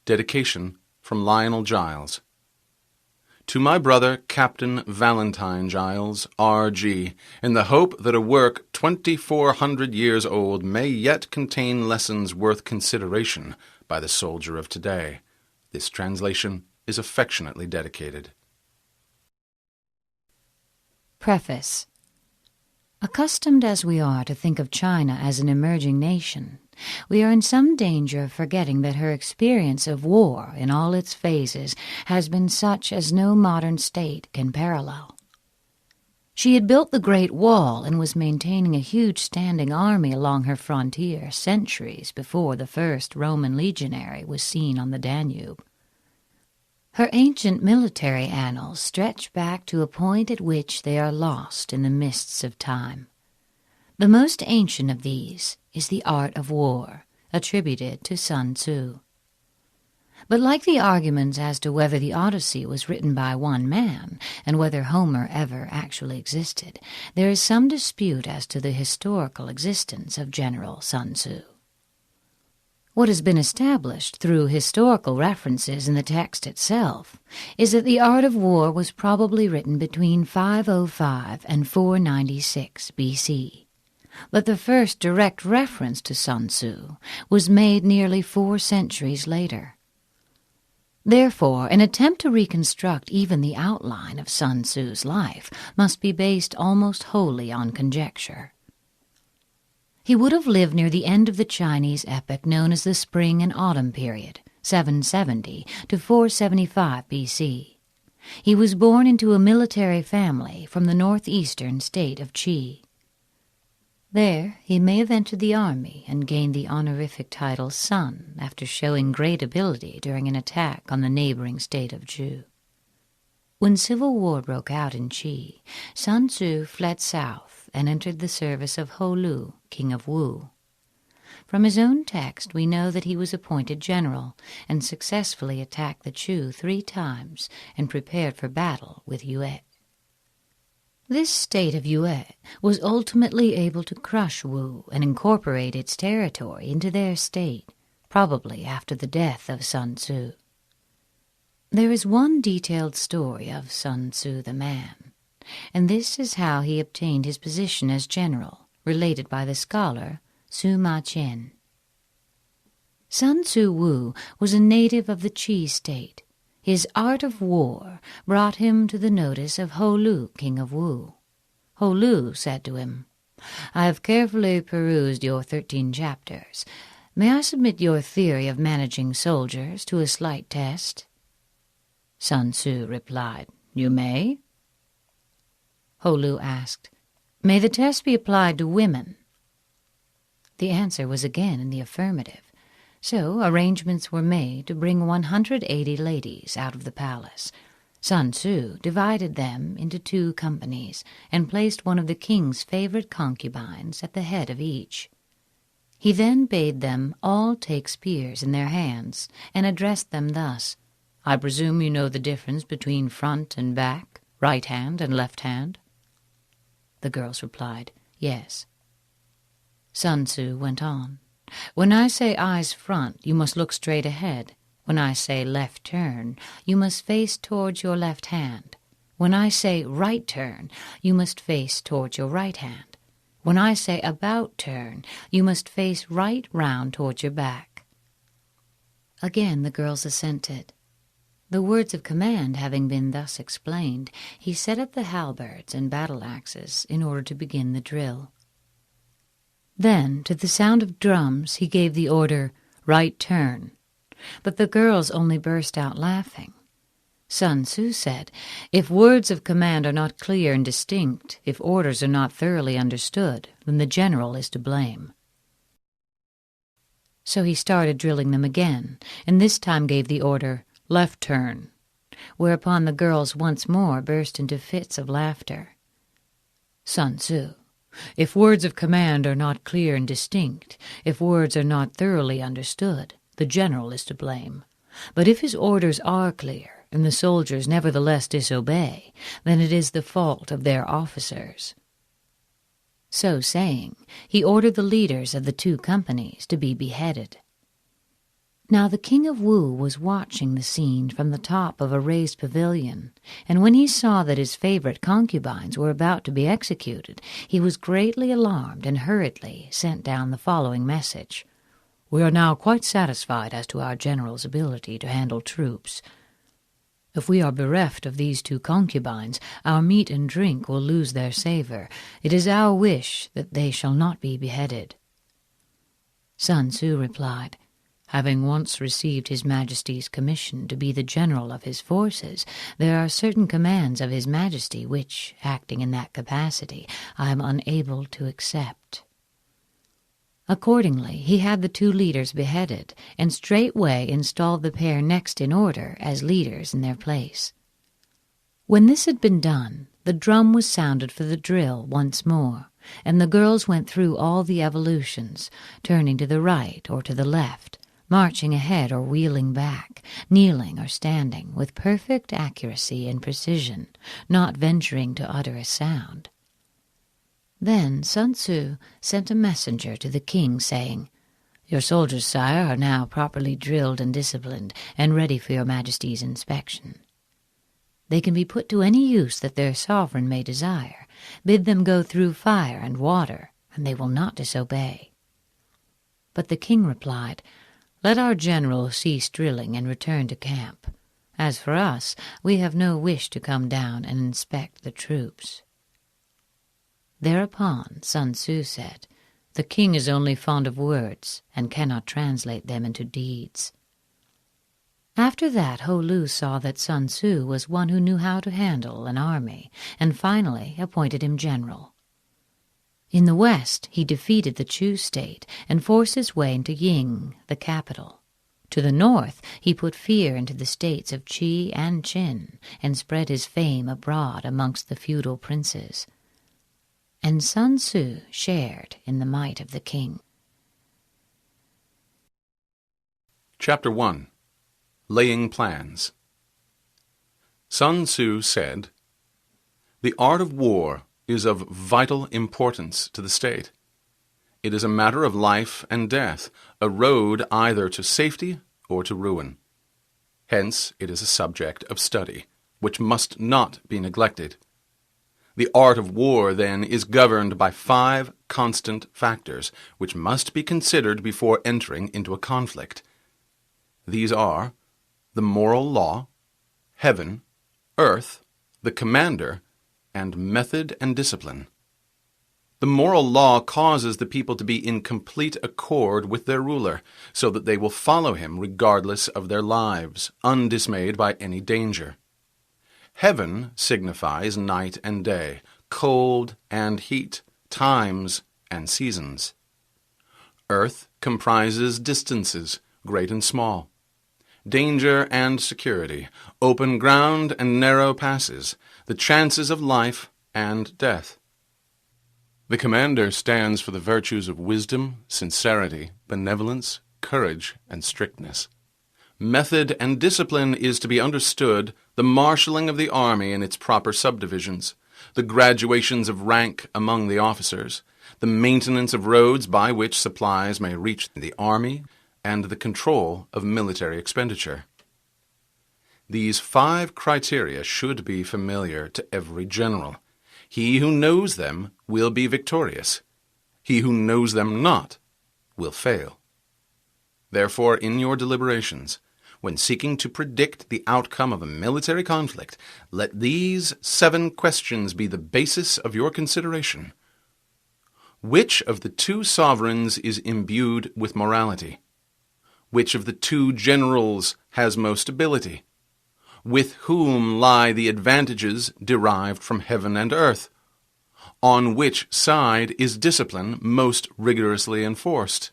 Dedication from Lionel Giles. To my brother, Captain Valentine Giles, R.G., in the hope that a work 2,400 years old may yet contain lessons worth consideration by the soldier of today. This translation is affectionately dedicated. Preface. Accustomed as we are to think of China as an emerging nation, we are in some danger of forgetting that her experience of war in all its phases has been such as no modern state can parallel. She had built the Great Wall and was maintaining a huge standing army along her frontier centuries before the first Roman legionary was seen on the Danube. Her ancient military annals stretch back to a point at which they are lost in the mists of time. The most ancient of these is the art of war, attributed to Sun Tzu. But like the arguments as to whether the Odyssey was written by one man and whether Homer ever actually existed, there is some dispute as to the historical existence of General Sun Tzu. What has been established through historical references in the text itself is that the art of war was probably written between 505 and 496 BC. But the first direct reference to Sun Tzu was made nearly 4 centuries later. Therefore, an attempt to reconstruct even the outline of Sun Tzu's life must be based almost wholly on conjecture. He would have lived near the end of the Chinese epoch known as the Spring and Autumn period, 770 to 475 BC. He was born into a military family from the northeastern state of Qi. There, he may have entered the army and gained the honorific title Sun after showing great ability during an attack on the neighboring state of Zhu. When civil war broke out in Qi, Sun Tzu fled south and entered the service of Ho Lu, king of Wu. From his own text we know that he was appointed general and successfully attacked the Chu 3 times and prepared for battle with Yue. This state of Yue was ultimately able to crush Wu and incorporate its territory into their state, probably after the death of Sun Tzu. There is one detailed story of Sun Tzu the man, and this is how he obtained his position as general, related by the scholar Sima Qian. Sun Tzu Wu was a native of the Qi state. His art of war brought him to the notice of Ho Lu, king of Wu. Ho Lu said to him, "I have carefully perused your 13 chapters. May I submit your theory of managing soldiers to a slight test?" Sun Tzu replied, "You may." Ho Lu asked, "May the test be applied to women?" The answer was again in the affirmative. So arrangements were made to bring 180 ladies out of the palace. Sun Tzu divided them into 2 companies and placed one of the king's favorite concubines at the head of each. He then bade them all take spears in their hands and addressed them thus, "I presume you know the difference between front and back, right hand and left hand?" The girls replied, "Yes." Sun Tzu went on, "When I say eyes front, you must look straight ahead. When I say left turn, you must face towards your left hand. When I say right turn, you must face towards your right hand. When I say about turn, you must face right round towards your back." Again the girls assented. The words of command having been thus explained, he set up the halberds and battle-axes in order to begin the drill. Then, to the sound of drums, he gave the order, "Right turn." But the girls only burst out laughing. Sun Tzu said, "If words of command are not clear and distinct, if orders are not thoroughly understood, then the general is to blame." So he started drilling them again, and this time gave the order, "Left turn," whereupon the girls once more burst into fits of laughter. Sun Tzu, "If words of command are not clear and distinct, if words are not thoroughly understood, the general is to blame. But if his orders are clear, and the soldiers nevertheless disobey, then it is the fault of their officers." So saying, he ordered the leaders of the 2 companies to be beheaded. Now the king of Wu was watching the scene from the top of a raised pavilion, and when he saw that his favorite concubines were about to be executed, he was greatly alarmed and hurriedly sent down the following message. "We are now quite satisfied as to our general's ability to handle troops. If we are bereft of these 2 concubines, our meat and drink will lose their savor. It is our wish that they shall not be beheaded." Sun Tzu replied, "Having once received His Majesty's commission to be the general of his forces, there are certain commands of His Majesty which, acting in that capacity, I am unable to accept." Accordingly, he had the 2 leaders beheaded, and straightway installed the pair next in order as leaders in their place. When this had been done, the drum was sounded for the drill once more, and the girls went through all the evolutions, turning to the right or to the left, marching ahead or wheeling back, kneeling or standing, with perfect accuracy and precision, not venturing to utter a sound. Then Sun Tzu sent a messenger to the king, saying, "Your soldiers, sire, are now properly drilled and disciplined, and ready for your Majesty's inspection. They can be put to any use that their sovereign may desire. Bid them go through fire and water, and they will not disobey." But the king replied, "Let our general cease drilling and return to camp. As for us, we have no wish to come down and inspect the troops." Thereupon Sun Tzu said, "The king is only fond of words and cannot translate them into deeds." After that, Ho Lu saw that Sun Tzu was one who knew how to handle an army, and finally appointed him general. In the west, he defeated the Chu state and forced his way into Ying, the capital. To the north, he put fear into the states of Qi and Qin, and spread his fame abroad amongst the feudal princes. And Sun Tzu shared in the might of the king. Chapter 1. Laying Plans. Sun Tzu said, "The art of war is of vital importance to the state. It is a matter of life and death, a road either to safety or to ruin. Hence it is a subject of study, which must not be neglected. The art of war, then, is governed by 5 constant factors, which must be considered before entering into a conflict. These are the moral law, heaven, earth, the commander, and method and discipline. The moral law causes the people to be in complete accord with their ruler, so that they will follow him regardless of their lives, undismayed by any danger. Heaven signifies night and day, cold and heat, times and seasons. Earth comprises distances, great and small, danger and security, open ground and narrow passes, the chances of life and death. The commander stands for the virtues of wisdom, sincerity, benevolence, courage, and strictness. Method and discipline is to be understood the marshalling of the army in its proper subdivisions, the graduations of rank among the officers, the maintenance of roads by which supplies may reach the army, and the control of military expenditure. These 5 criteria should be familiar to every general. He who knows them will be victorious. He who knows them not will fail. Therefore, in your deliberations, when seeking to predict the outcome of a military conflict, let these 7 questions be the basis of your consideration. Which of the 2 sovereigns is imbued with morality? Which of the 2 generals has most ability? With whom lie the advantages derived from heaven and earth? On which side is discipline most rigorously enforced?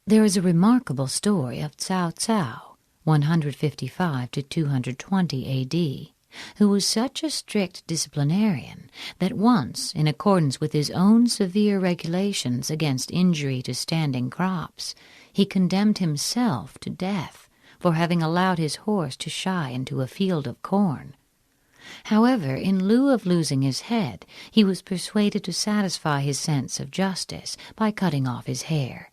There is a remarkable story of Cao Cao, 155 to 220 A.D., who was such a strict disciplinarian that once, in accordance with his own severe regulations against injury to standing crops, he condemned himself to death for having allowed his horse to shy into a field of corn. However, in lieu of losing his head, he was persuaded to satisfy his sense of justice by cutting off his hair.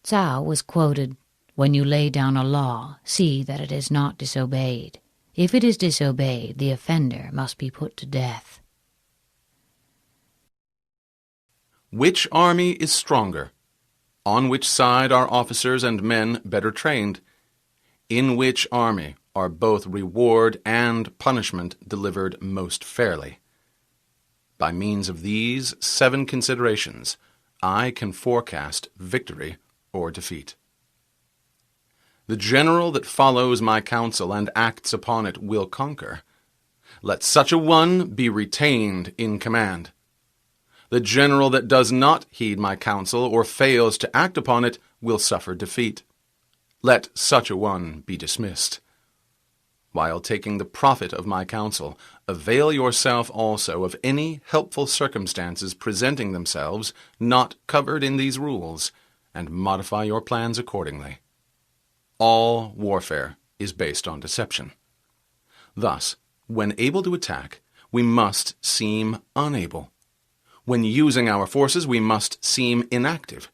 Tzu was quoted, "When you lay down a law, see that it is not disobeyed. If it is disobeyed, the offender must be put to death." Which army is stronger? On which side are officers and men better trained? In which army are both reward and punishment delivered most fairly? By means of these 7 considerations, I can forecast victory or defeat. The general that follows my counsel and acts upon it will conquer. Let such a one be retained in command. The general that does not heed my counsel or fails to act upon it will suffer defeat. Let such a one be dismissed. While taking the profit of my counsel, avail yourself also of any helpful circumstances presenting themselves not covered in these rules, and modify your plans accordingly. All warfare is based on deception. Thus, when able to attack, we must seem unable. When using our forces, we must seem inactive.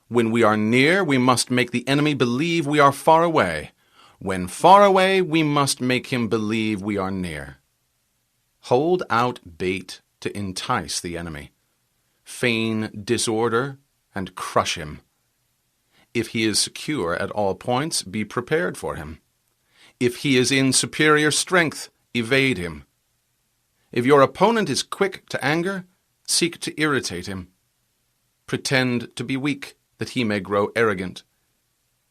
When we are near, we must make the enemy believe we are far away. When far away, we must make him believe we are near. Hold out bait to entice the enemy. Feign disorder and crush him. If he is secure at all points, be prepared for him. If he is in superior strength, evade him. If your opponent is quick to anger, seek to irritate him. Pretend to be weak, that he may grow arrogant.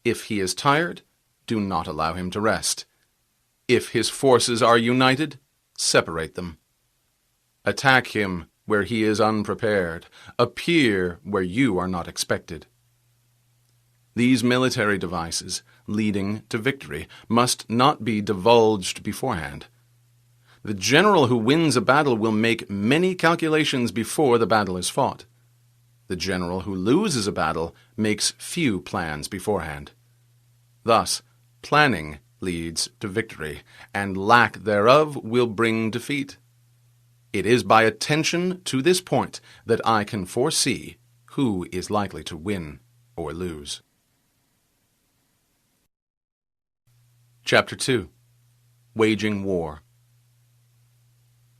If he is tired, do not allow him to rest. If his forces are united, separate them. Attack him where he is unprepared. Appear where you are not expected. These military devices, leading to victory, must not be divulged beforehand. The general who wins a battle will make many calculations before the battle is fought. The general who loses a battle makes few plans beforehand. Thus, planning leads to victory, and lack thereof will bring defeat. It is by attention to this point that I can foresee who is likely to win or lose. Chapter 2. Waging War.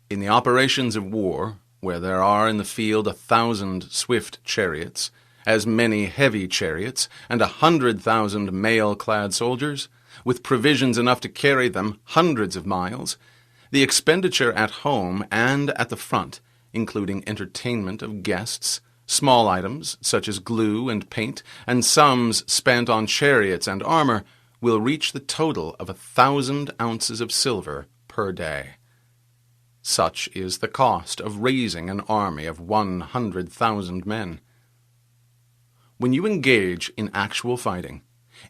In the operations of war, where there are in the field 1,000 swift chariots, as many heavy chariots, and 100,000 mail-clad soldiers, with provisions enough to carry them hundreds of miles, the expenditure at home and at the front, including entertainment of guests, small items such as glue and paint, and sums spent on chariots and armor, will reach the total of 1,000 ounces of silver per day. Such is the cost of raising an army of 100,000 men. When you engage in actual fighting,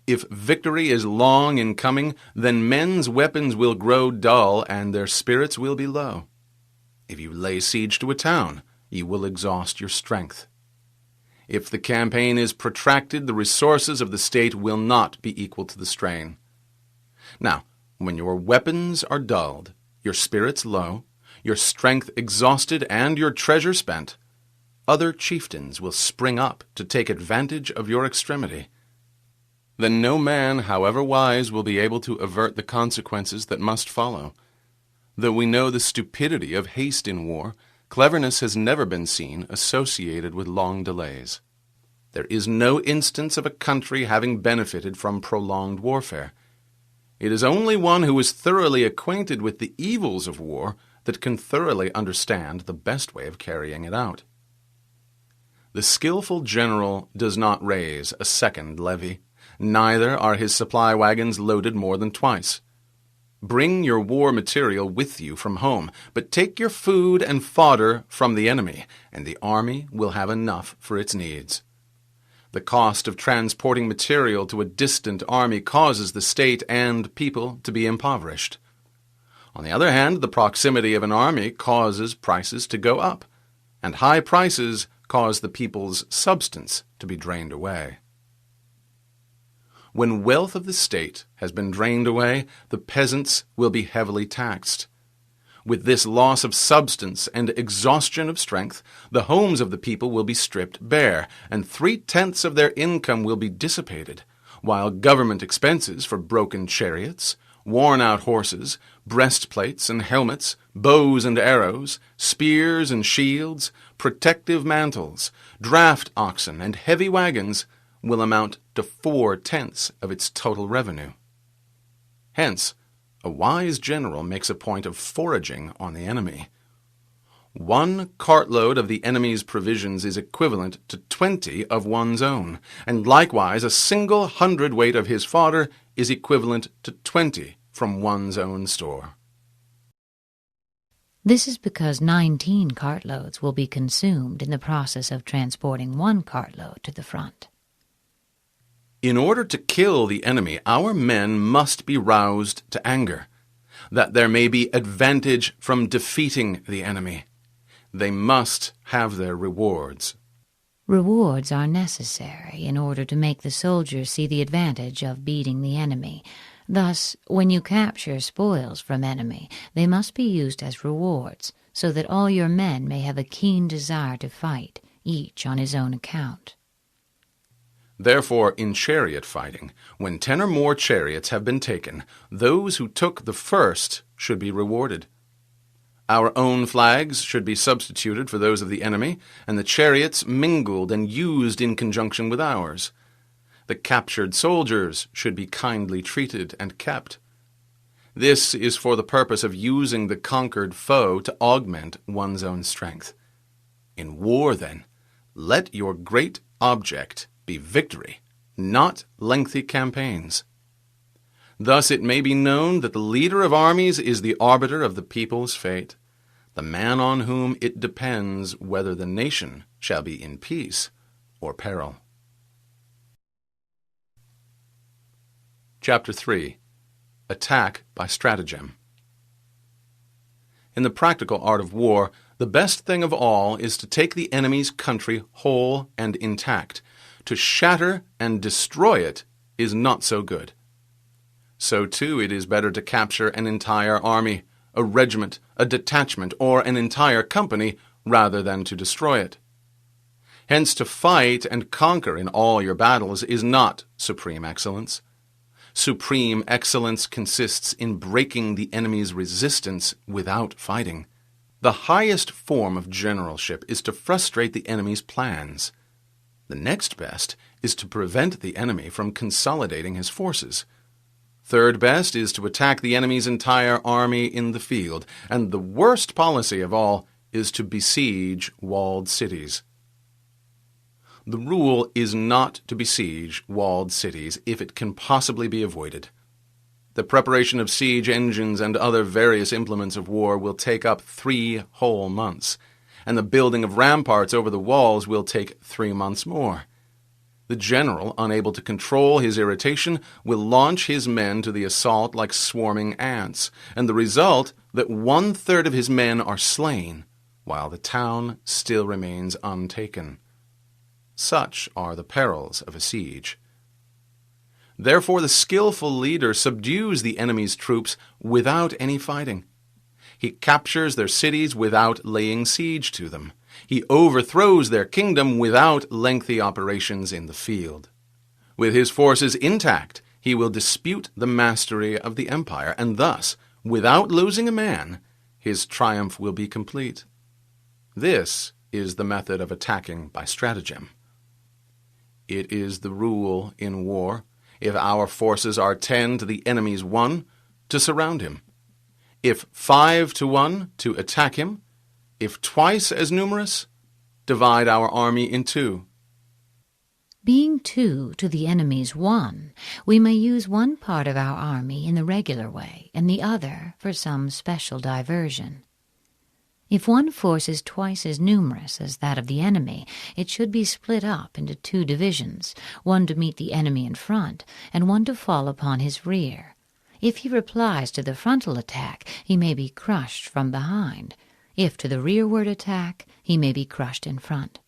if victory is long in coming, then men's weapons will grow dull and their spirits will be low. If you lay siege to a town, you will exhaust your strength. If the campaign is protracted, the resources of the state will not be equal to the strain. Now, when your weapons are dulled, your spirits low, your strength exhausted, and your treasure spent, other chieftains will spring up to take advantage of your extremity. Then no man, however wise, will be able to avert the consequences that must follow. Though we know the stupidity of haste in war, cleverness has never been seen associated with long delays. There is no instance of a country having benefited from prolonged warfare. It is only one who is thoroughly acquainted with the evils of war that can thoroughly understand the best way of carrying it out. The skillful general does not raise a second levy, neither are his supply wagons loaded more than twice. Bring your war material with you from home, but take your food and fodder from the enemy, and the army will have enough for its needs. The cost of transporting material to a distant army causes the state and people to be impoverished. On the other hand, the proximity of an army causes prices to go up, and high prices cause the people's substance to be drained away. When wealth of the state has been drained away, the peasants will be heavily taxed. With this loss of substance and exhaustion of strength, the homes of the people will be stripped bare, and 3/10 of their income will be dissipated, while government expenses for broken chariots, worn-out horses, breastplates and helmets, bows and arrows, spears and shields, protective mantles, draft oxen, and heavy wagons will amount to 4/10 of its total revenue. Hence, a wise general makes a point of foraging on the enemy. 1 cartload of the enemy's provisions is equivalent to 20 of one's own, and likewise a single hundredweight of his fodder is equivalent to 20 from one's own store. This is because 19 cartloads will be consumed in the process of transporting 1 cartload to the front. In order to kill the enemy, our men must be roused to anger, that there may be advantage from defeating the enemy. They must have their rewards. Rewards are necessary in order to make the soldiers see the advantage of beating the enemy. Thus, when you capture spoils from enemy, they must be used as rewards, so that all your men may have a keen desire to fight, each on his own account. Therefore, in chariot fighting, when 10 or more chariots have been taken, those who took the first should be rewarded. Our own flags should be substituted for those of the enemy, and the chariots mingled and used in conjunction with ours. The captured soldiers should be kindly treated and kept. This is for the purpose of using the conquered foe to augment one's own strength. In war, then, let your great object be victory, not lengthy campaigns. Thus it may be known that the leader of armies is the arbiter of the people's fate, the man on whom it depends whether the nation shall be in peace or peril. Chapter 3. Attack by Stratagem. In the practical art of war, the best thing of all is to take the enemy's country whole and intact. To shatter and destroy it is not so good. So, too, it is better to capture an entire army, a regiment, a detachment, or an entire company, rather than to destroy it. Hence, to fight and conquer in all your battles is not supreme excellence. Supreme excellence consists in breaking the enemy's resistance without fighting. The highest form of generalship is to frustrate the enemy's plans. The next best is to prevent the enemy from consolidating his forces. Third best is to attack the enemy's entire army in the field, and the worst policy of all is to besiege walled cities. The rule is not to besiege walled cities if it can possibly be avoided. The preparation of siege engines and other various implements of war will take up 3 whole months, and the building of ramparts over the walls will take 3 months more. The general, unable to control his irritation, will launch his men to the assault like swarming ants, and the result that 1/3 of his men are slain, while the town still remains untaken. Such are the perils of a siege. Therefore the skillful leader subdues the enemy's troops without any fighting. He captures their cities without laying siege to them. He overthrows their kingdom without lengthy operations in the field. With his forces intact, he will dispute the mastery of the empire, and thus, without losing a man, his triumph will be complete. This is the method of attacking by stratagem. It is the rule in war, if our forces are 10 to the enemy's 1, to surround him. If 5 to 1, to attack him. If twice as numerous, divide our army in 2. Being 2 to the enemy's 1, we may use one part of our army in the regular way, and the other for some special diversion. If one force is twice as numerous as that of the enemy, it should be split up into 2 divisions, one to meet the enemy in front, and one to fall upon his rear. If he replies to the frontal attack, he may be crushed from behind. If to the rearward attack, he may be crushed in front.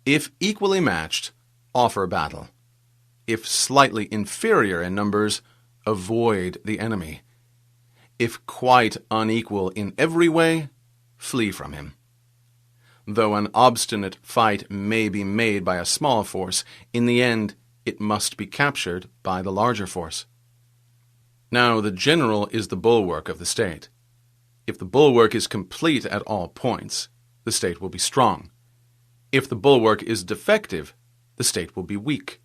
If equally matched, offer battle. If slightly inferior in numbers, avoid the enemy. If quite unequal in every way, flee from him. Though an obstinate fight may be made by a small force, in the end it must be captured by the larger force. Now, the general is the bulwark of the state. If the bulwark is complete at all points, the state will be strong. If the bulwark is defective, the state will be weak.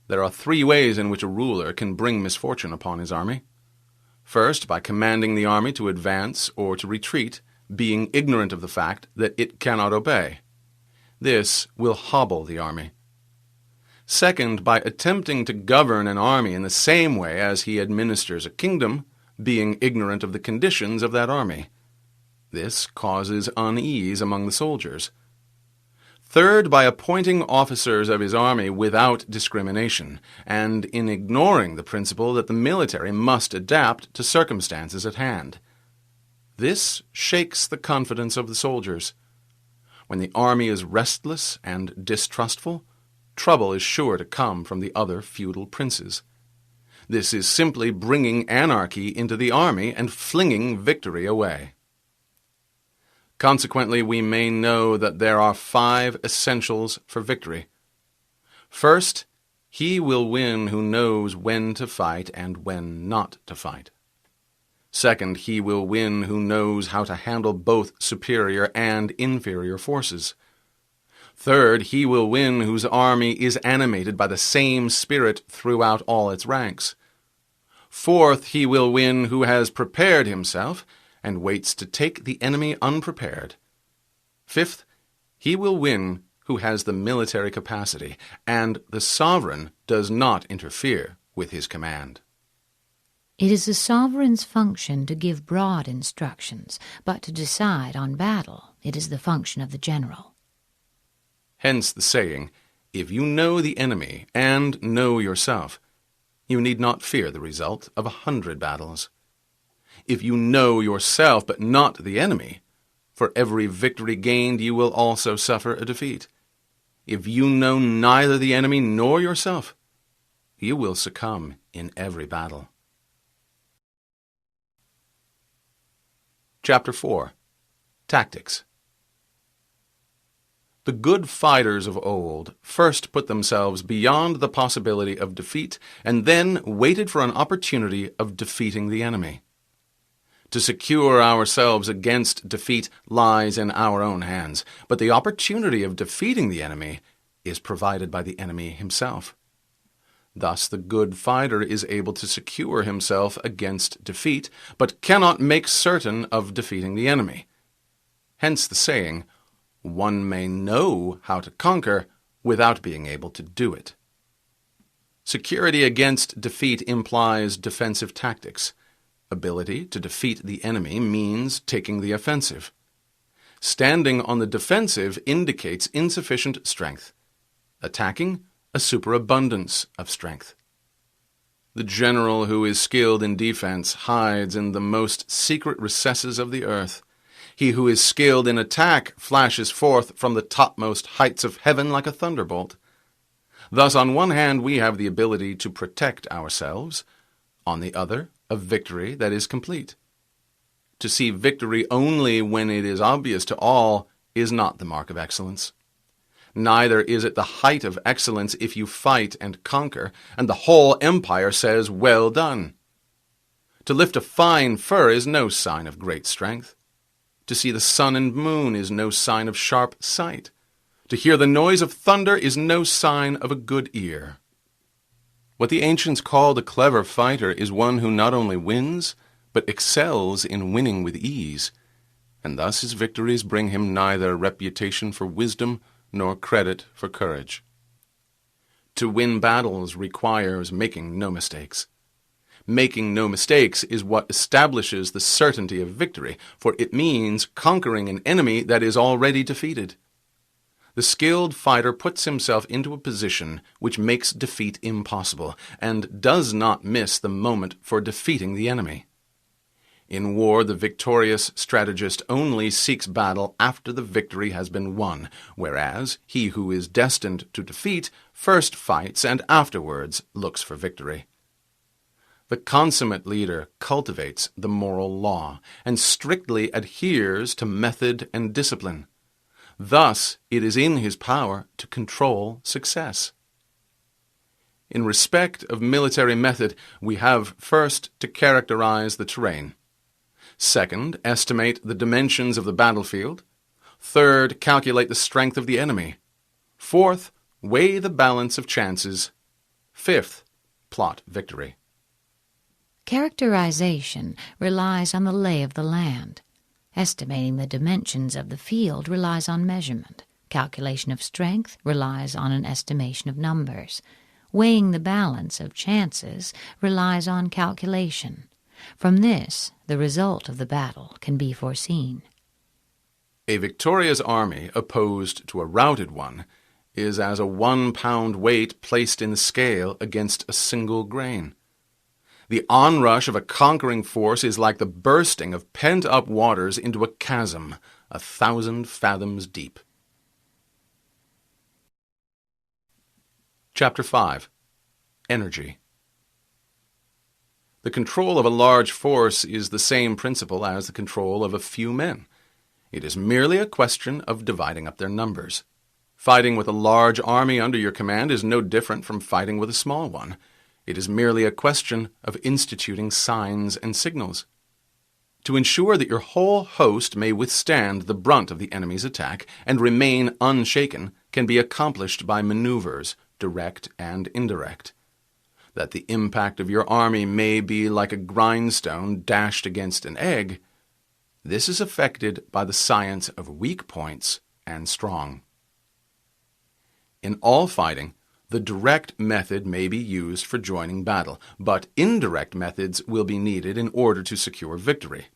There are 3 ways in which a ruler can bring misfortune upon his army. First, by commanding the army to advance or to retreat, being ignorant of the fact that it cannot obey. This will hobble the army. Second, by attempting to govern an army in the same way as he administers a kingdom, being ignorant of the conditions of that army. This causes unease among the soldiers. Third, by appointing officers of his army without discrimination, and in ignoring the principle that the military must adapt to circumstances at hand. This shakes the confidence of the soldiers. When the army is restless and distrustful, trouble is sure to come from the other feudal princes. This is simply bringing anarchy into the army and flinging victory away. Consequently, we may know that there are 5 essentials for victory. First, he will win who knows when to fight and when not to fight. Second, he will win who knows how to handle both superior and inferior forces. Third, he will win whose army is animated by the same spirit throughout all its ranks. Fourth, he will win who has prepared himself and waits to take the enemy unprepared. Fifth, he will win who has the military capacity, and the sovereign does not interfere with his command. It is the sovereign's function to give broad instructions, but to decide on battle, it is the function of the general. Hence the saying, if you know the enemy and know yourself, you need not fear the result of 100 battles. If you know yourself but not the enemy, for every victory gained you will also suffer a defeat. If you know neither the enemy nor yourself, you will succumb in every battle. Chapter 4. Tactics. The good fighters of old first put themselves beyond the possibility of defeat and then waited for an opportunity of defeating the enemy. To secure ourselves against defeat lies in our own hands, but the opportunity of defeating the enemy is provided by the enemy himself. Thus the good fighter is able to secure himself against defeat, but cannot make certain of defeating the enemy. Hence the saying, one may know how to conquer without being able to do it. Security against defeat implies defensive tactics. Ability to defeat the enemy means taking the offensive. Standing on the defensive indicates insufficient strength. Attacking, a superabundance of strength. The general who is skilled in defense hides in the most secret recesses of the earth. He who is skilled in attack flashes forth from the topmost heights of heaven like a thunderbolt. Thus, on one hand, we have the ability to protect ourselves. On the other, a victory that is complete. To see victory only when it is obvious to all is not the mark of excellence. Neither is it the height of excellence if you fight and conquer, and the whole empire says, "Well done." To lift a fine fur is no sign of great strength. To see the sun and moon is no sign of sharp sight. To hear the noise of thunder is no sign of a good ear. What the ancients called a clever fighter is one who not only wins, but excels in winning with ease, and thus his victories bring him neither reputation for wisdom nor credit for courage. To win battles requires making no mistakes. Making no mistakes is what establishes the certainty of victory, for it means conquering an enemy that is already defeated. The skilled fighter puts himself into a position which makes defeat impossible, and does not miss the moment for defeating the enemy. In war, the victorious strategist only seeks battle after the victory has been won, whereas he who is destined to defeat first fights and afterwards looks for victory. The consummate leader cultivates the moral law and strictly adheres to method and discipline. Thus, it is in his power to control success. In respect of military method, we have first to characterize the terrain. Second, estimate the dimensions of the battlefield. Third, calculate the strength of the enemy. Fourth, weigh the balance of chances. Fifth, plot victory. Characterization relies on the lay of the land. Estimating the dimensions of the field relies on measurement. Calculation of strength relies on an estimation of numbers. Weighing the balance of chances relies on calculation. From this, the result of the battle can be foreseen. A victorious army opposed to a routed one is as a 1-pound weight placed in the scale against a single grain. The onrush of a conquering force is like the bursting of pent-up waters into a chasm 1,000 fathoms deep. Chapter 5. Energy. The control of a large force is the same principle as the control of a few men. It is merely a question of dividing up their numbers. Fighting with a large army under your command is no different from fighting with a small one. It is merely a question of instituting signs and signals. To ensure that your whole host may withstand the brunt of the enemy's attack and remain unshaken can be accomplished by maneuvers, direct and indirect. That the impact of your army may be like a grindstone dashed against an egg, this is effected by the science of weak points and strong. In all fighting, the direct method may be used for joining battle, but indirect methods will be needed in order to secure victory.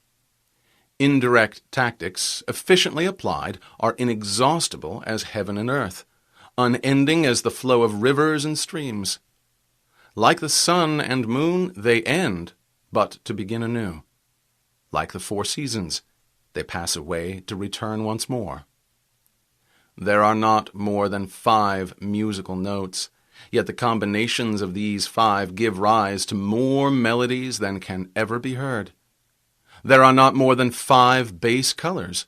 Indirect tactics, efficiently applied, are inexhaustible as heaven and earth, unending as the flow of rivers and streams. Like the sun and moon, they end, but to begin anew. Like the 4 seasons, they pass away to return once more. There are not more than 5 musical notes, yet the combinations of these 5 give rise to more melodies than can ever be heard. There are not more than 5 base colors,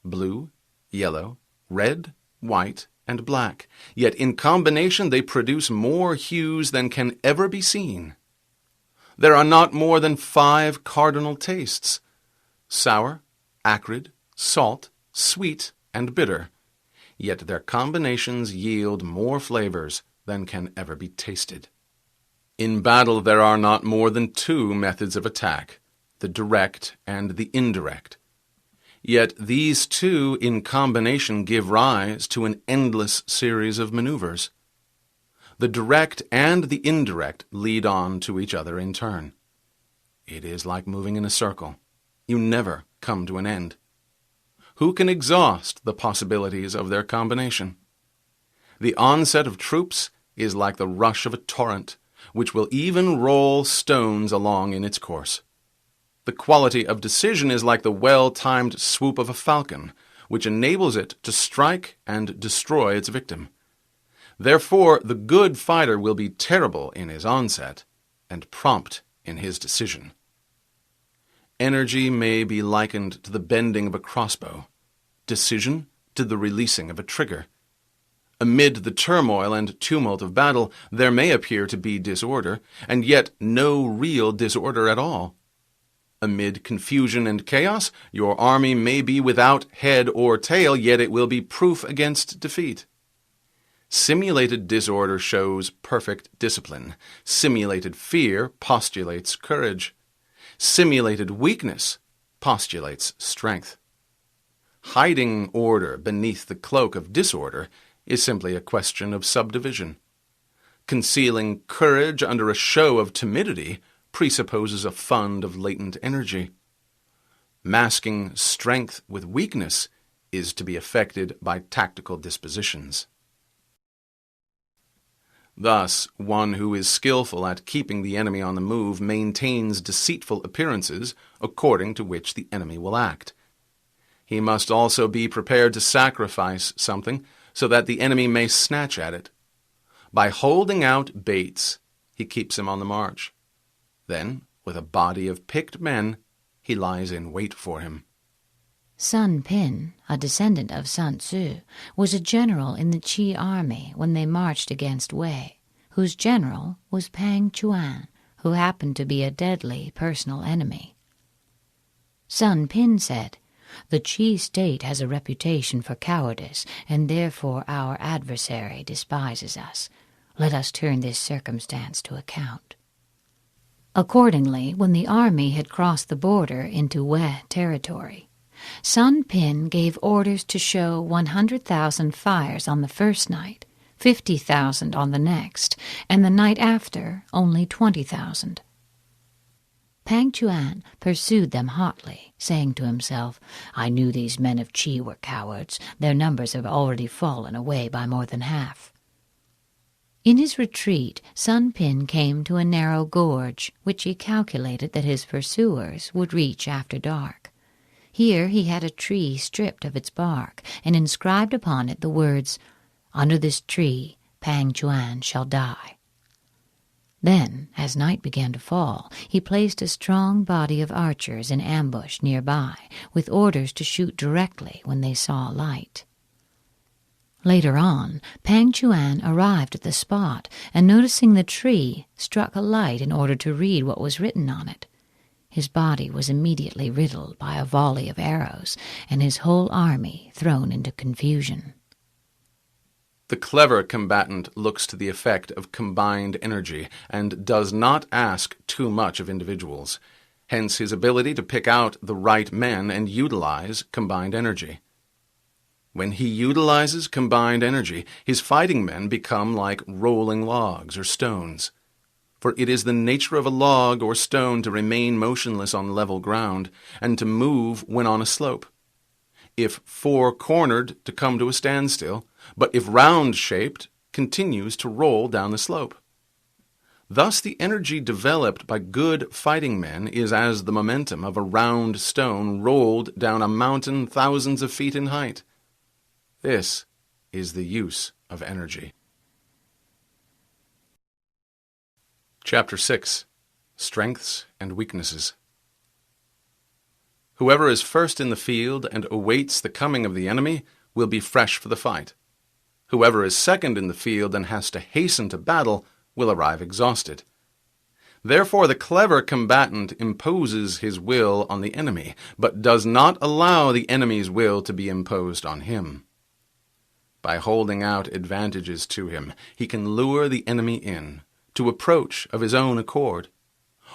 blue, yellow, red, white, and black, yet in combination they produce more hues than can ever be seen. There are not more than 5 cardinal tastes, sour, acrid, salt, sweet, and bitter, yet their combinations yield more flavors than can ever be tasted. In battle there are not more than 2 methods of attack, the direct and the indirect. Yet these 2 in combination give rise to an endless series of maneuvers. The direct and the indirect lead on to each other in turn. It is like moving in a circle. You never come to an end. Who can exhaust the possibilities of their combination? The onset of troops is like the rush of a torrent, which will even roll stones along in its course. The quality of decision is like the well-timed swoop of a falcon, which enables it to strike and destroy its victim. Therefore, the good fighter will be terrible in his onset and prompt in his decision. Energy may be likened to the bending of a crossbow, decision to the releasing of a trigger. Amid the turmoil and tumult of battle, there may appear to be disorder, and yet no real disorder at all. Amid confusion and chaos, your army may be without head or tail, yet it will be proof against defeat. Simulated disorder shows perfect discipline. Simulated fear postulates courage. Simulated weakness postulates strength. Hiding order beneath the cloak of disorder is simply a question of subdivision. Concealing courage under a show of timidity presupposes a fund of latent energy. Masking strength with weakness is to be effected by tactical dispositions. Thus, one who is skillful at keeping the enemy on the move maintains deceitful appearances according to which the enemy will act. He must also be prepared to sacrifice something so that the enemy may snatch at it. By holding out baits, he keeps him on the march. Then, with a body of picked men, he lies in wait for him. Sun Pin, a descendant of Sun Tzu, was a general in the Qi army when they marched against Wei, whose general was Pang Chuan, who happened to be a deadly personal enemy. Sun Pin said, "The Qi state has a reputation for cowardice, and therefore our adversary despises us. Let us turn this circumstance to account." Accordingly, when the army had crossed the border into Wei territory, Sun Pin gave orders to show 100,000 fires on the first night, 50,000 on the next, and the night after only 20,000. Pang Chuan pursued them hotly, saying to himself, "I knew these men of Qi were cowards. Their numbers have already fallen away by more than half." In his retreat, Sun Pin came to a narrow gorge, which he calculated that his pursuers would reach after dark. Here he had a tree stripped of its bark, and inscribed upon it the words, "Under this tree Pang Chuan shall die." Then, as night began to fall, he placed a strong body of archers in ambush nearby, with orders to shoot directly when they saw light. Later on, Pang Chuan arrived at the spot, and noticing the tree, struck a light in order to read what was written on it. His body was immediately riddled by a volley of arrows, and his whole army thrown into confusion. The clever combatant looks to the effect of combined energy and does not ask too much of individuals, hence his ability to pick out the right men and utilize combined energy. When he utilizes combined energy, his fighting men become like rolling logs or stones. For it is the nature of a log or stone to remain motionless on level ground, and to move when on a slope. If four-cornered, to come to a standstill, but if round-shaped, continues to roll down the slope. Thus the energy developed by good fighting men is as the momentum of a round stone rolled down a mountain thousands of feet in height. This is the use of energy. Chapter 6. Strengths and Weaknesses. Whoever is first in the field and awaits the coming of the enemy will be fresh for the fight. Whoever is second in the field and has to hasten to battle will arrive exhausted. Therefore the clever combatant imposes his will on the enemy, but does not allow the enemy's will to be imposed on him. By holding out advantages to him, he can lure the enemy in, to approach of his own accord,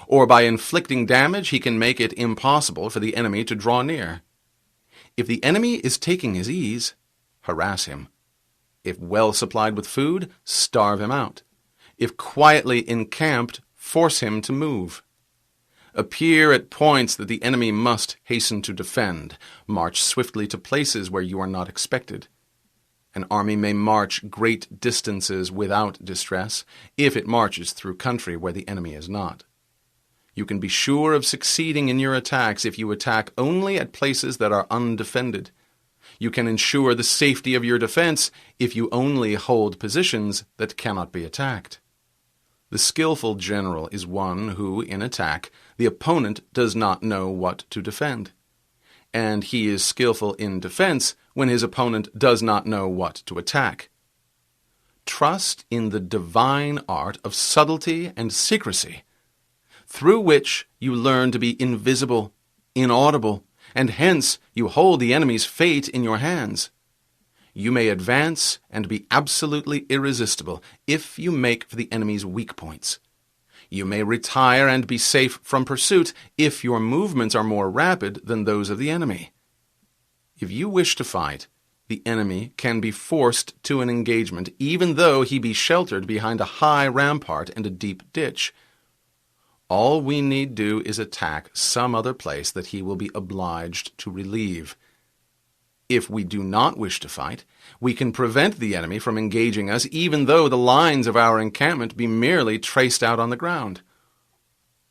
or by inflicting damage he can make it impossible for the enemy to draw near. If the enemy is taking his ease, harass him. If well supplied with food, starve him out. If quietly encamped, force him to move. Appear at points that the enemy must hasten to defend. March swiftly to places where you are not expected. An army may march great distances without distress if it marches through country where the enemy is not. You can be sure of succeeding in your attacks if you attack only at places that are undefended. You can ensure the safety of your defense if you only hold positions that cannot be attacked. The skillful general is one who, in attack, the opponent does not know what to defend. And he is skillful in defense when his opponent does not know what to attack. Trust in the divine art of subtlety and secrecy, through which you learn to be invisible, inaudible, and hence you hold the enemy's fate in your hands. You may advance and be absolutely irresistible if you make for the enemy's weak points. You may retire and be safe from pursuit if your movements are more rapid than those of the enemy. If you wish to fight, the enemy can be forced to an engagement, even though he be sheltered behind a high rampart and a deep ditch. All we need do is attack some other place that he will be obliged to relieve. If we do not wish to fight, we can prevent the enemy from engaging us, even though the lines of our encampment be merely traced out on the ground.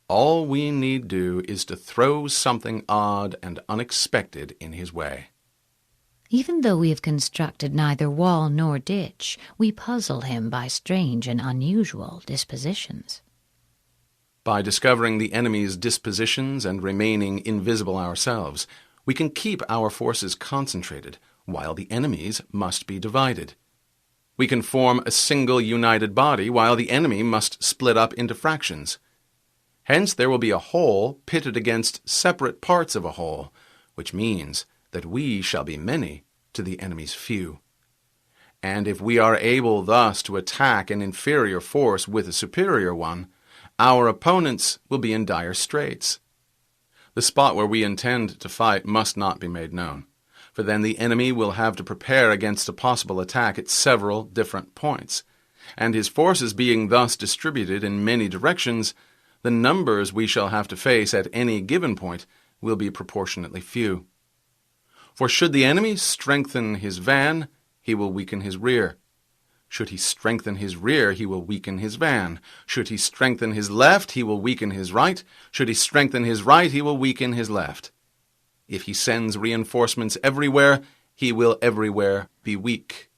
All we need do is to throw something odd and unexpected in his way. Even though we have constructed neither wall nor ditch, we puzzle him by strange and unusual dispositions. By discovering the enemy's dispositions and remaining invisible ourselves, we can keep our forces concentrated, while the enemy's must be divided. We can form a single united body, while the enemy must split up into fractions. Hence there will be a whole pitted against separate parts of a whole, which means that we shall be many to the enemy's few. And if we are able thus to attack an inferior force with a superior one, our opponents will be in dire straits. The spot where we intend to fight must not be made known, for then the enemy will have to prepare against a possible attack at several different points, and his forces being thus distributed in many directions, the numbers we shall have to face at any given point will be proportionately few. For should the enemy strengthen his van, he will weaken his rear. Should he strengthen his rear, he will weaken his van. Should he strengthen his left, he will weaken his right. Should he strengthen his right, he will weaken his left. If he sends reinforcements everywhere, he will everywhere be weak.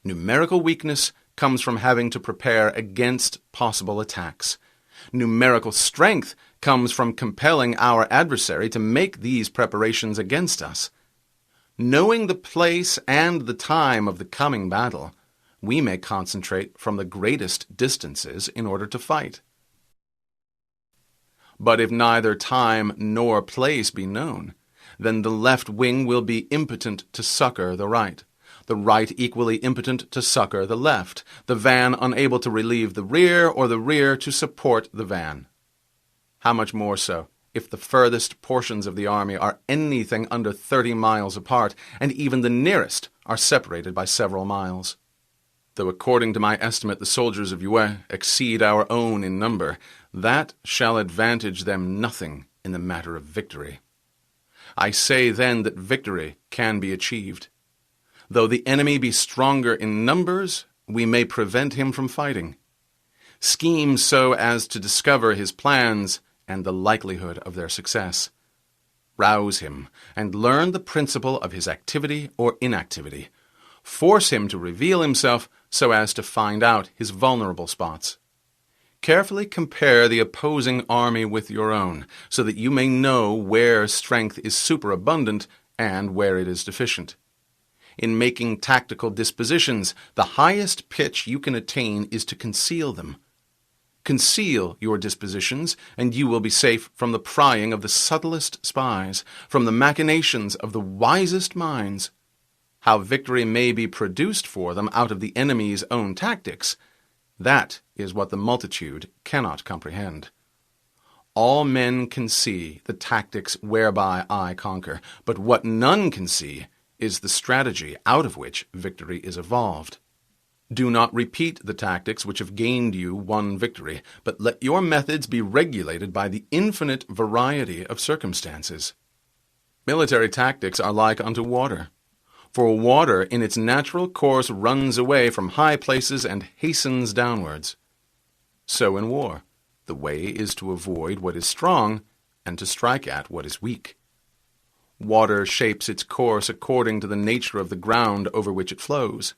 Numerical weakness comes from having to prepare against possible attacks. Numerical strength comes from compelling our adversary to make these preparations against us. Knowing the place and the time of the coming battle, we may concentrate from the greatest distances in order to fight. But if neither time nor place be known, then the left wing will be impotent to succor the right equally impotent to succor the left, the van unable to relieve the rear, or the rear to support the van. How much more so if the furthest portions of the army are anything under 30 miles apart, and even the nearest are separated by several miles? Though according to my estimate the soldiers of Yue exceed our own in number, that shall advantage them nothing in the matter of victory. I say then that victory can be achieved. Though the enemy be stronger in numbers, we may prevent him from fighting. Scheme so as to discover his plans and the likelihood of their success. Rouse him, and learn the principle of his activity or inactivity. Force him to reveal himself so as to find out his vulnerable spots. Carefully compare the opposing army with your own, so that you may know where strength is superabundant and where it is deficient. In making tactical dispositions, the highest pitch you can attain is to conceal them. Conceal your dispositions, and you will be safe from the prying of the subtlest spies, from the machinations of the wisest minds. How victory may be produced for them out of the enemy's own tactics, that is what the multitude cannot comprehend. All men can see the tactics whereby I conquer, but what none can see is the strategy out of which victory is evolved. Do not repeat the tactics which have gained you one victory, but let your methods be regulated by the infinite variety of circumstances. Military tactics are like unto water. For water in its natural course runs away from high places and hastens downwards. So in war, the way is to avoid what is strong and to strike at what is weak. Water shapes its course according to the nature of the ground over which it flows.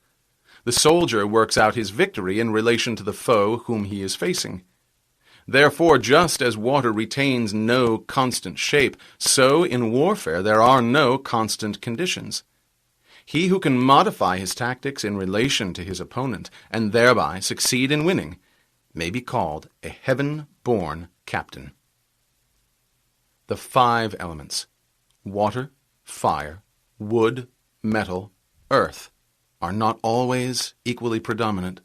The soldier works out his victory in relation to the foe whom he is facing. Therefore, just as water retains no constant shape, so in warfare there are no constant conditions. He who can modify his tactics in relation to his opponent, and thereby succeed in winning, may be called a heaven-born captain. The 5 elements, water, fire, wood, metal, earth, are not always equally predominant.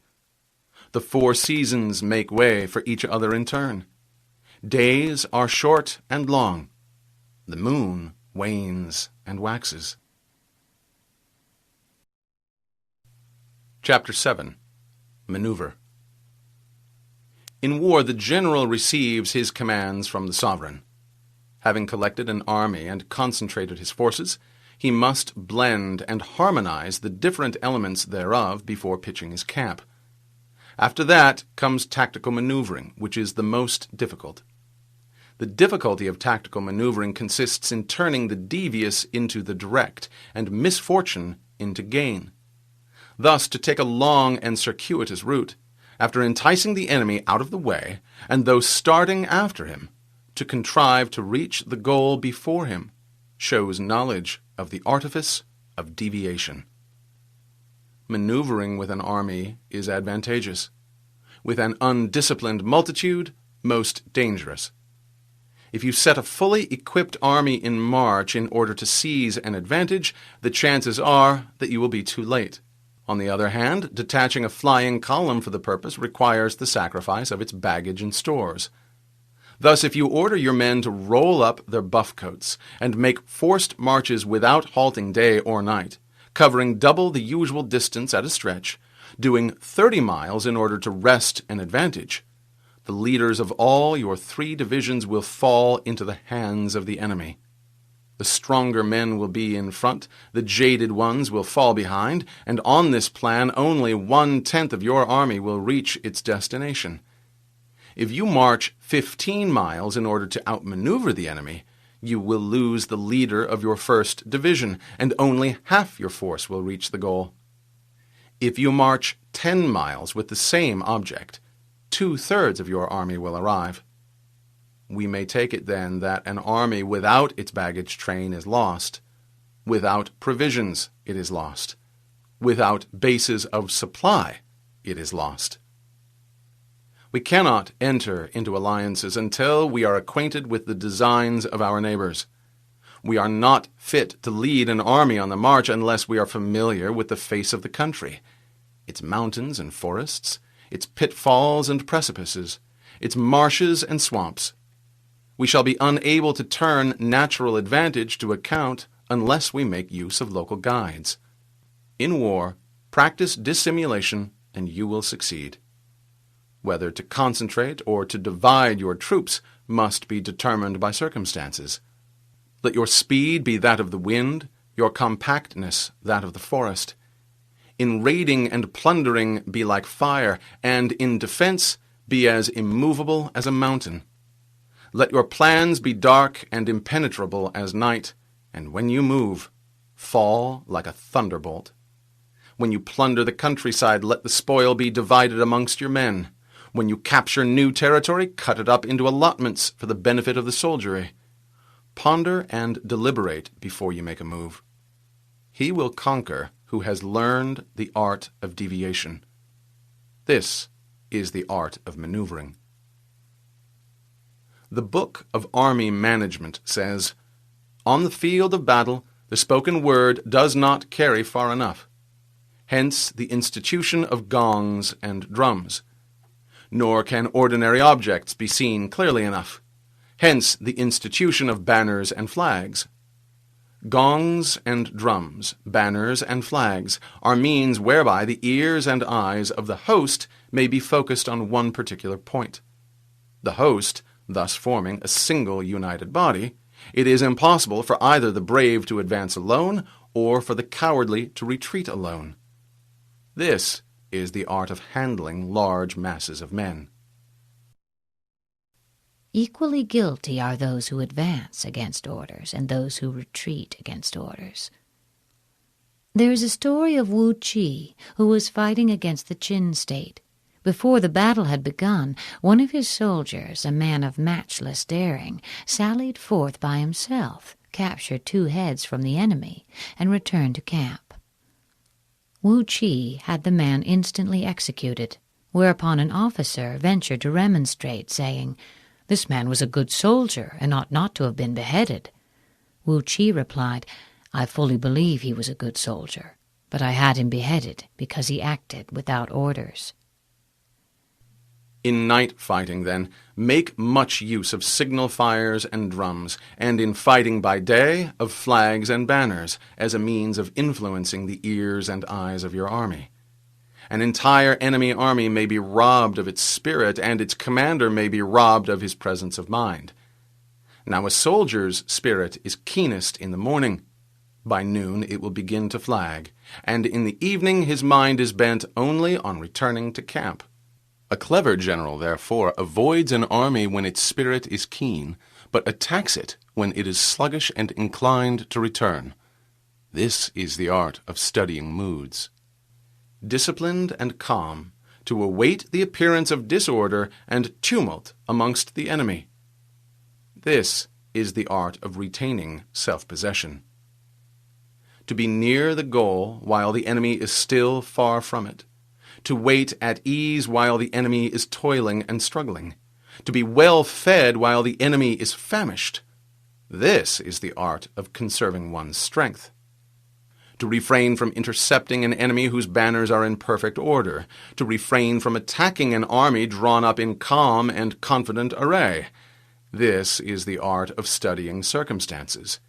The 4 seasons make way for each other in turn. Days are short and long. The moon wanes and waxes. Chapter 7. Maneuver. In war, the general receives his commands from the sovereign. Having collected an army and concentrated his forces, he must blend and harmonize the different elements thereof before pitching his camp. After that comes tactical maneuvering, which is the most difficult. The difficulty of tactical maneuvering consists in turning the devious into the direct, and misfortune into gain. Thus, to take a long and circuitous route, after enticing the enemy out of the way, and though starting after him, to contrive to reach the goal before him, shows knowledge of the artifice of deviation. Maneuvering with an army is advantageous. With an undisciplined multitude, most dangerous. If you set a fully equipped army in march in order to seize an advantage, the chances are that you will be too late. On the other hand, detaching a flying column for the purpose requires the sacrifice of its baggage and stores. Thus, if you order your men to roll up their buff coats and make forced marches without halting day or night, covering double the usual distance at a stretch, doing 30 miles in order to wrest an advantage, the leaders of all your 3 divisions will fall into the hands of the enemy. The stronger men will be in front, the jaded ones will fall behind, and on this plan only 1/10 of your army will reach its destination. If you march 15 miles in order to outmaneuver the enemy, you will lose the leader of your 1st division, and only half your force will reach the goal. If you march 10 miles with the same object, 2/3 of your army will arrive. We may take it then that an army without its baggage train is lost. Without provisions, it is lost. Without bases of supply, it is lost. We cannot enter into alliances until we are acquainted with the designs of our neighbors. We are not fit to lead an army on the march unless we are familiar with the face of the country, its mountains and forests, its pitfalls and precipices, its marshes and swamps. We shall be unable to turn natural advantage to account unless we make use of local guides. In war, practice dissimulation and you will succeed. Whether to concentrate or to divide your troops must be determined by circumstances. Let your speed be that of the wind, your compactness that of the forest. In raiding and plundering be like fire, and in defense be as immovable as a mountain. Let your plans be dark and impenetrable as night, and when you move, fall like a thunderbolt. When you plunder the countryside, let the spoil be divided amongst your men. When you capture new territory, cut it up into allotments for the benefit of the soldiery. Ponder and deliberate before you make a move. He will conquer who has learned the art of deviation. This is the art of maneuvering. The Book of Army Management says, "On the field of battle, the spoken word does not carry far enough. Hence the institution of gongs and drums. Nor can ordinary objects be seen clearly enough. Hence the institution of banners and flags. Gongs and drums, banners and flags, are means whereby the ears and eyes of the host may be focused on one particular point. The host, thus forming a single united body, it is impossible for either the brave to advance alone or for the cowardly to retreat alone. This is the art of handling large masses of men." Equally guilty are those who advance against orders and those who retreat against orders. There is a story of Wu Qi, who was fighting against the Qin state. Before the battle had begun, one of his soldiers, a man of matchless daring, sallied forth by himself, captured 2 heads from the enemy, and returned to camp. Wu Qi had the man instantly executed, whereupon an officer ventured to remonstrate, saying, "This man was a good soldier, and ought not to have been beheaded." Wu Qi replied, "I fully believe he was a good soldier, but I had him beheaded because he acted without orders." In night fighting, then, make much use of signal fires and drums, and in fighting by day, of flags and banners, as a means of influencing the ears and eyes of your army. An entire enemy army may be robbed of its spirit, and its commander may be robbed of his presence of mind. Now a soldier's spirit is keenest in the morning. By noon it will begin to flag, and in the evening his mind is bent only on returning to camp. A clever general, therefore, avoids an army when its spirit is keen, but attacks it when it is sluggish and inclined to return. This is the art of studying moods. Disciplined and calm, to await the appearance of disorder and tumult amongst the enemy. This is the art of retaining self-possession. To be near the goal while the enemy is still far from it. To wait at ease while the enemy is toiling and struggling. To be well fed while the enemy is famished. This is the art of conserving one's strength. To refrain from intercepting an enemy whose banners are in perfect order. To refrain from attacking an army drawn up in calm and confident array. This is the art of studying circumstances.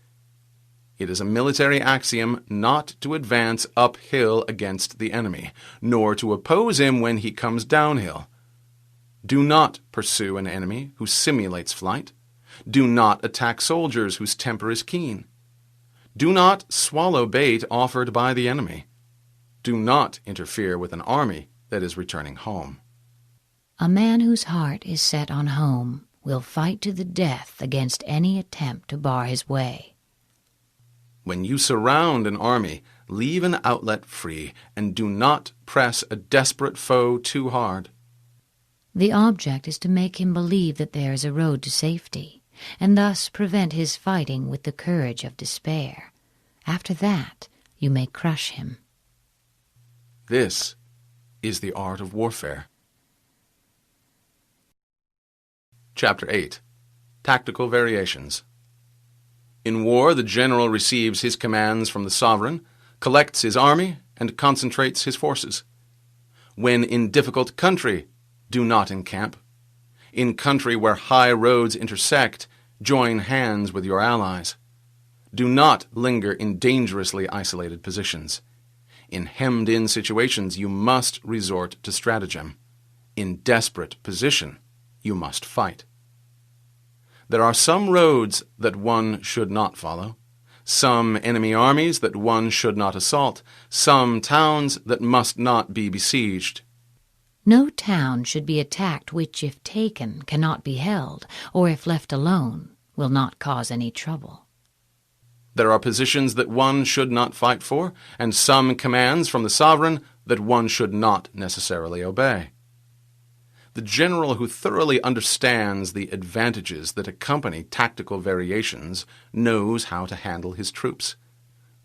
It is a military axiom not to advance uphill against the enemy, nor to oppose him when he comes downhill. Do not pursue an enemy who simulates flight. Do not attack soldiers whose temper is keen. Do not swallow bait offered by the enemy. Do not interfere with an army that is returning home. A man whose heart is set on home will fight to the death against any attempt to bar his way. When you surround an army, leave an outlet free, and do not press a desperate foe too hard. The object is to make him believe that there is a road to safety, and thus prevent his fighting with the courage of despair. After that, you may crush him. This is the art of warfare. Chapter 8. Tactical Variations. In war, the general receives his commands from the sovereign, collects his army, and concentrates his forces. When in difficult country, do not encamp. In country where high roads intersect, join hands with your allies. Do not linger in dangerously isolated positions. In hemmed-in situations, you must resort to stratagem. In desperate position, you must fight. There are some roads that one should not follow, some enemy armies that one should not assault, some towns that must not be besieged. No town should be attacked which, if taken, cannot be held, or if left alone, will not cause any trouble. There are positions that one should not fight for, and some commands from the sovereign that one should not necessarily obey. The general who thoroughly understands the advantages that accompany tactical variations knows how to handle his troops.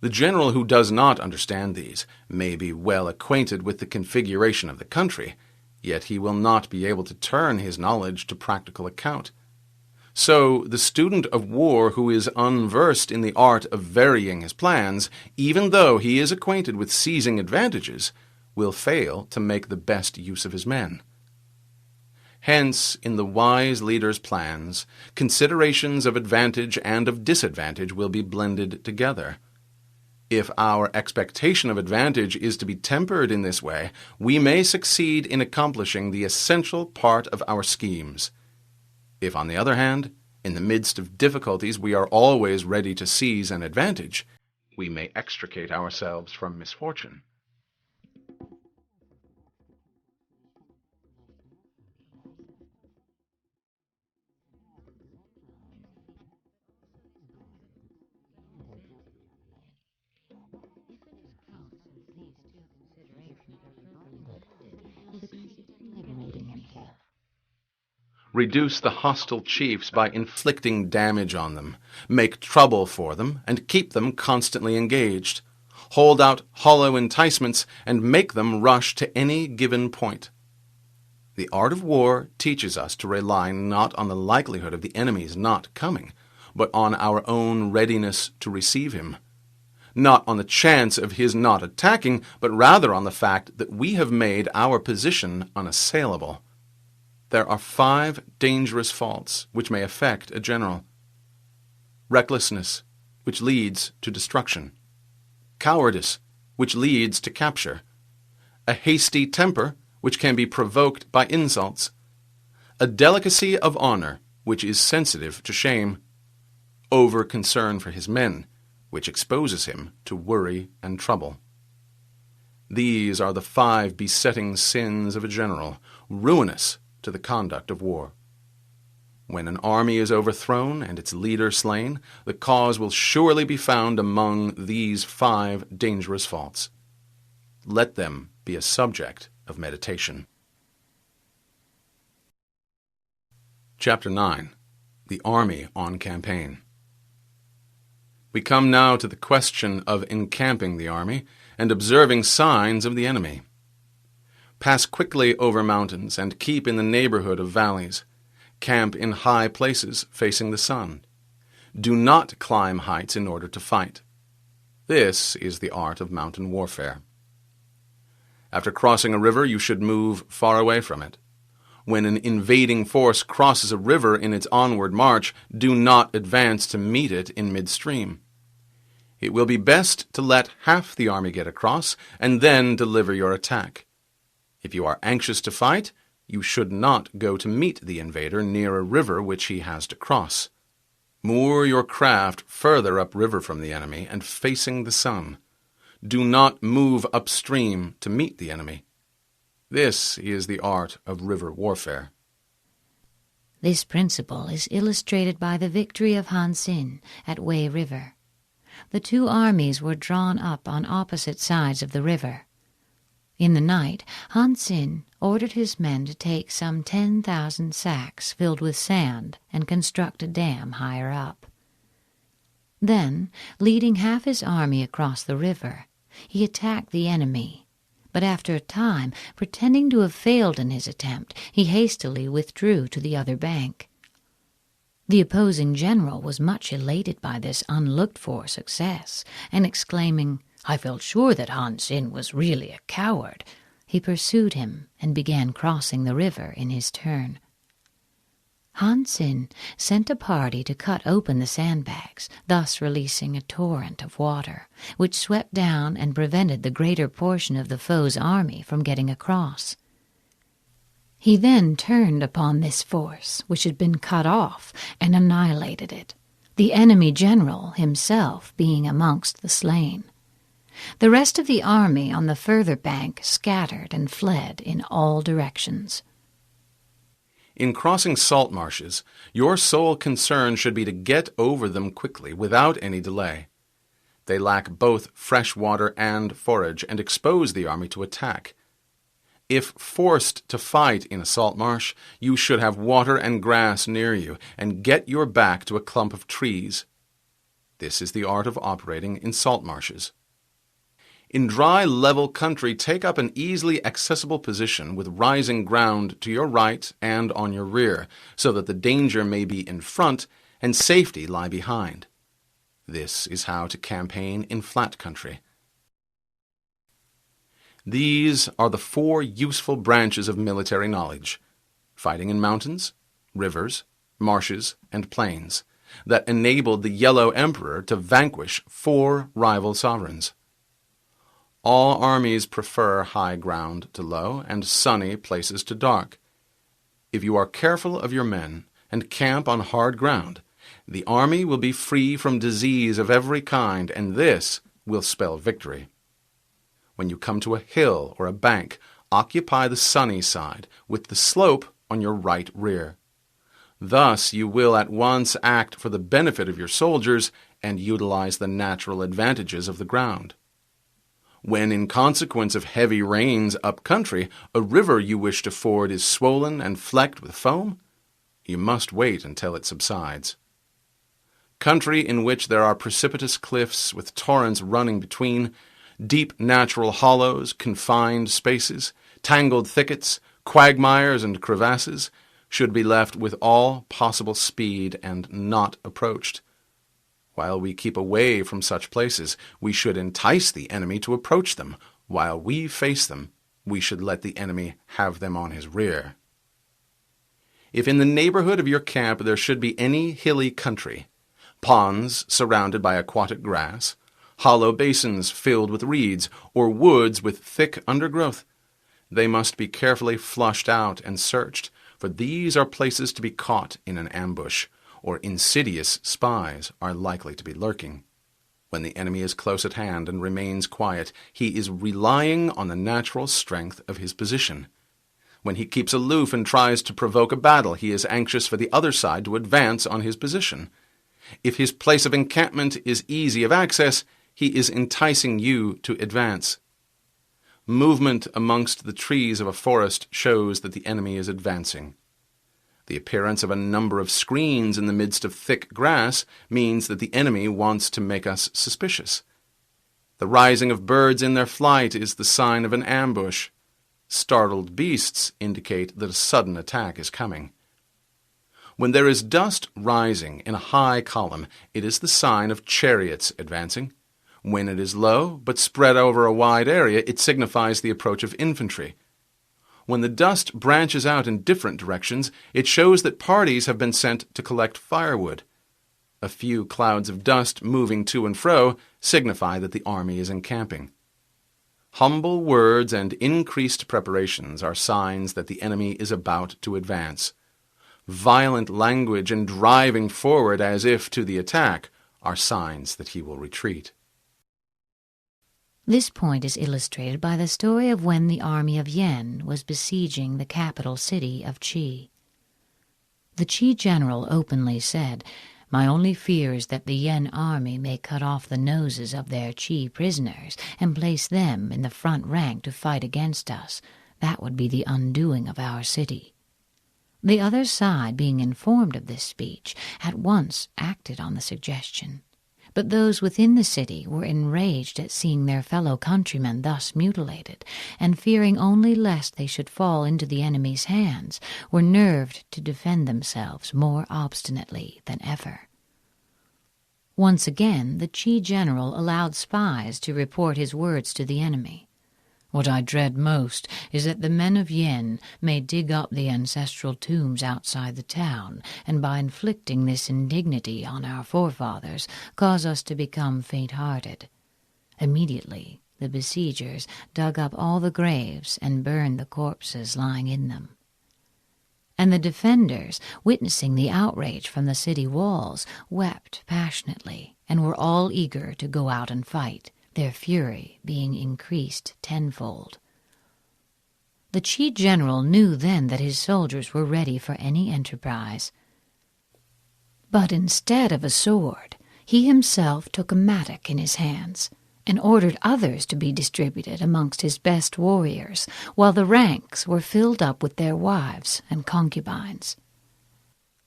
The general who does not understand these may be well acquainted with the configuration of the country, yet he will not be able to turn his knowledge to practical account. So the student of war who is unversed in the art of varying his plans, even though he is acquainted with seizing advantages, will fail to make the best use of his men. Hence, in the wise leader's plans, considerations of advantage and of disadvantage will be blended together. If our expectation of advantage is to be tempered in this way, we may succeed in accomplishing the essential part of our schemes. If, on the other hand, in the midst of difficulties we are always ready to seize an advantage, we may extricate ourselves from misfortune. Reduce the hostile chiefs by inflicting damage on them, make trouble for them, and keep them constantly engaged. Hold out hollow enticements, and make them rush to any given point. The art of war teaches us to rely not on the likelihood of the enemy's not coming, but on our own readiness to receive him. Not on the chance of his not attacking, but rather on the fact that we have made our position unassailable. There are 5 dangerous faults which may affect a general. Recklessness, which leads to destruction. Cowardice, which leads to capture. A hasty temper, which can be provoked by insults. A delicacy of honor, which is sensitive to shame. Over-concern for his men, which exposes him to worry and trouble. These are the 5 besetting sins of a general, ruinous to the conduct of war. When an army is overthrown and its leader slain, the cause will surely be found among these 5 dangerous faults. Let them be a subject of meditation. Chapter 9. The Army on Campaign. We come now to the question of encamping the army and observing signs of the enemy. Pass quickly over mountains and keep in the neighborhood of valleys. Camp in high places facing the sun. Do not climb heights in order to fight. This is the art of mountain warfare. After crossing a river, you should move far away from it. When an invading force crosses a river in its onward march, do not advance to meet it in midstream. It will be best to let half the army get across and then deliver your attack. If you are anxious to fight, you should not go to meet the invader near a river which he has to cross. Moor your craft further upriver from the enemy and facing the sun. Do not move upstream to meet the enemy. This is the art of river warfare. This principle is illustrated by the victory of Han Xin at Wei River. The two armies were drawn up on opposite sides of the river. In the night, Han Xin ordered his men to take some 10,000 sacks filled with sand and construct a dam higher up. Then, leading half his army across the river, he attacked the enemy, but after a time, pretending to have failed in his attempt, he hastily withdrew to the other bank. The opposing general was much elated by this unlooked-for success, and exclaiming, "I felt sure that Han Xin was really a coward," he pursued him and began crossing the river in his turn. Han Xin sent a party to cut open the sandbags, thus releasing a torrent of water, which swept down and prevented the greater portion of the foe's army from getting across. He then turned upon this force, which had been cut off, and annihilated it, the enemy general himself being amongst the slain. The rest of the army on the further bank scattered and fled in all directions. In crossing salt marshes, your sole concern should be to get over them quickly, without any delay. They lack both fresh water and forage, and expose the army to attack. If forced to fight in a salt marsh, you should have water and grass near you, and get your back to a clump of trees. This is the art of operating in salt marshes. In dry, level country, take up an easily accessible position with rising ground to your right and on your rear, so that the danger may be in front and safety lie behind. This is how to campaign in flat country. These are the 4 useful branches of military knowledge: fighting in mountains, rivers, marshes, and plains, that enabled the Yellow Emperor to vanquish 4 rival sovereigns. All armies prefer high ground to low and sunny places to dark. If you are careful of your men and camp on hard ground, the army will be free from disease of every kind, and this will spell victory. When you come to a hill or a bank, occupy the sunny side, with the slope on your right rear. Thus you will at once act for the benefit of your soldiers and utilize the natural advantages of the ground. When, in consequence of heavy rains up country, a river you wish to ford is swollen and flecked with foam, you must wait until it subsides. Country in which there are precipitous cliffs with torrents running between, deep natural hollows, confined spaces, tangled thickets, quagmires, and crevasses, should be left with all possible speed and not approached. While we keep away from such places, we should entice the enemy to approach them. While we face them, we should let the enemy have them on his rear. If in the neighborhood of your camp there should be any hilly country, ponds surrounded by aquatic grass, hollow basins filled with reeds, or woods with thick undergrowth, they must be carefully flushed out and searched, for these are places to be caught in an ambush, or insidious spies are likely to be lurking. When the enemy is close at hand and remains quiet, he is relying on the natural strength of his position. When he keeps aloof and tries to provoke a battle, he is anxious for the other side to advance on his position. If his place of encampment is easy of access, he is enticing you to advance. Movement amongst the trees of a forest shows that the enemy is advancing. The appearance of a number of screens in the midst of thick grass means that the enemy wants to make us suspicious. The rising of birds in their flight is the sign of an ambush. Startled beasts indicate that a sudden attack is coming. When there is dust rising in a high column, it is the sign of chariots advancing. When it is low, but spread over a wide area, it signifies the approach of infantry. When the dust branches out in different directions, it shows that parties have been sent to collect firewood. A few clouds of dust moving to and fro signify that the army is encamping. Humble words and increased preparations are signs that the enemy is about to advance. Violent language and driving forward as if to the attack are signs that he will retreat. This point is illustrated by the story of when the army of Yen was besieging the capital city of Qi. The Qi general openly said, "My only fear is that the Yen army may cut off the noses of their Qi prisoners and place them in the front rank to fight against us. That would be the undoing of our city." The other side, being informed of this speech, at once acted on the suggestion. But those within the city were enraged at seeing their fellow countrymen thus mutilated, and fearing only lest they should fall into the enemy's hands, were nerved to defend themselves more obstinately than ever. Once again the Qi general allowed spies to report his words to the enemy. "What I dread most is that the men of Yen may dig up the ancestral tombs outside the town, and by inflicting this indignity on our forefathers, cause us to become faint-hearted." Immediately the besiegers dug up all the graves and burned the corpses lying in them. And the defenders, witnessing the outrage from the city walls, wept passionately, and were all eager to go out and fight, their fury being increased tenfold. The Qi general knew then that his soldiers were ready for any enterprise. But instead of a sword, he himself took a mattock in his hands, and ordered others to be distributed amongst his best warriors, while the ranks were filled up with their wives and concubines.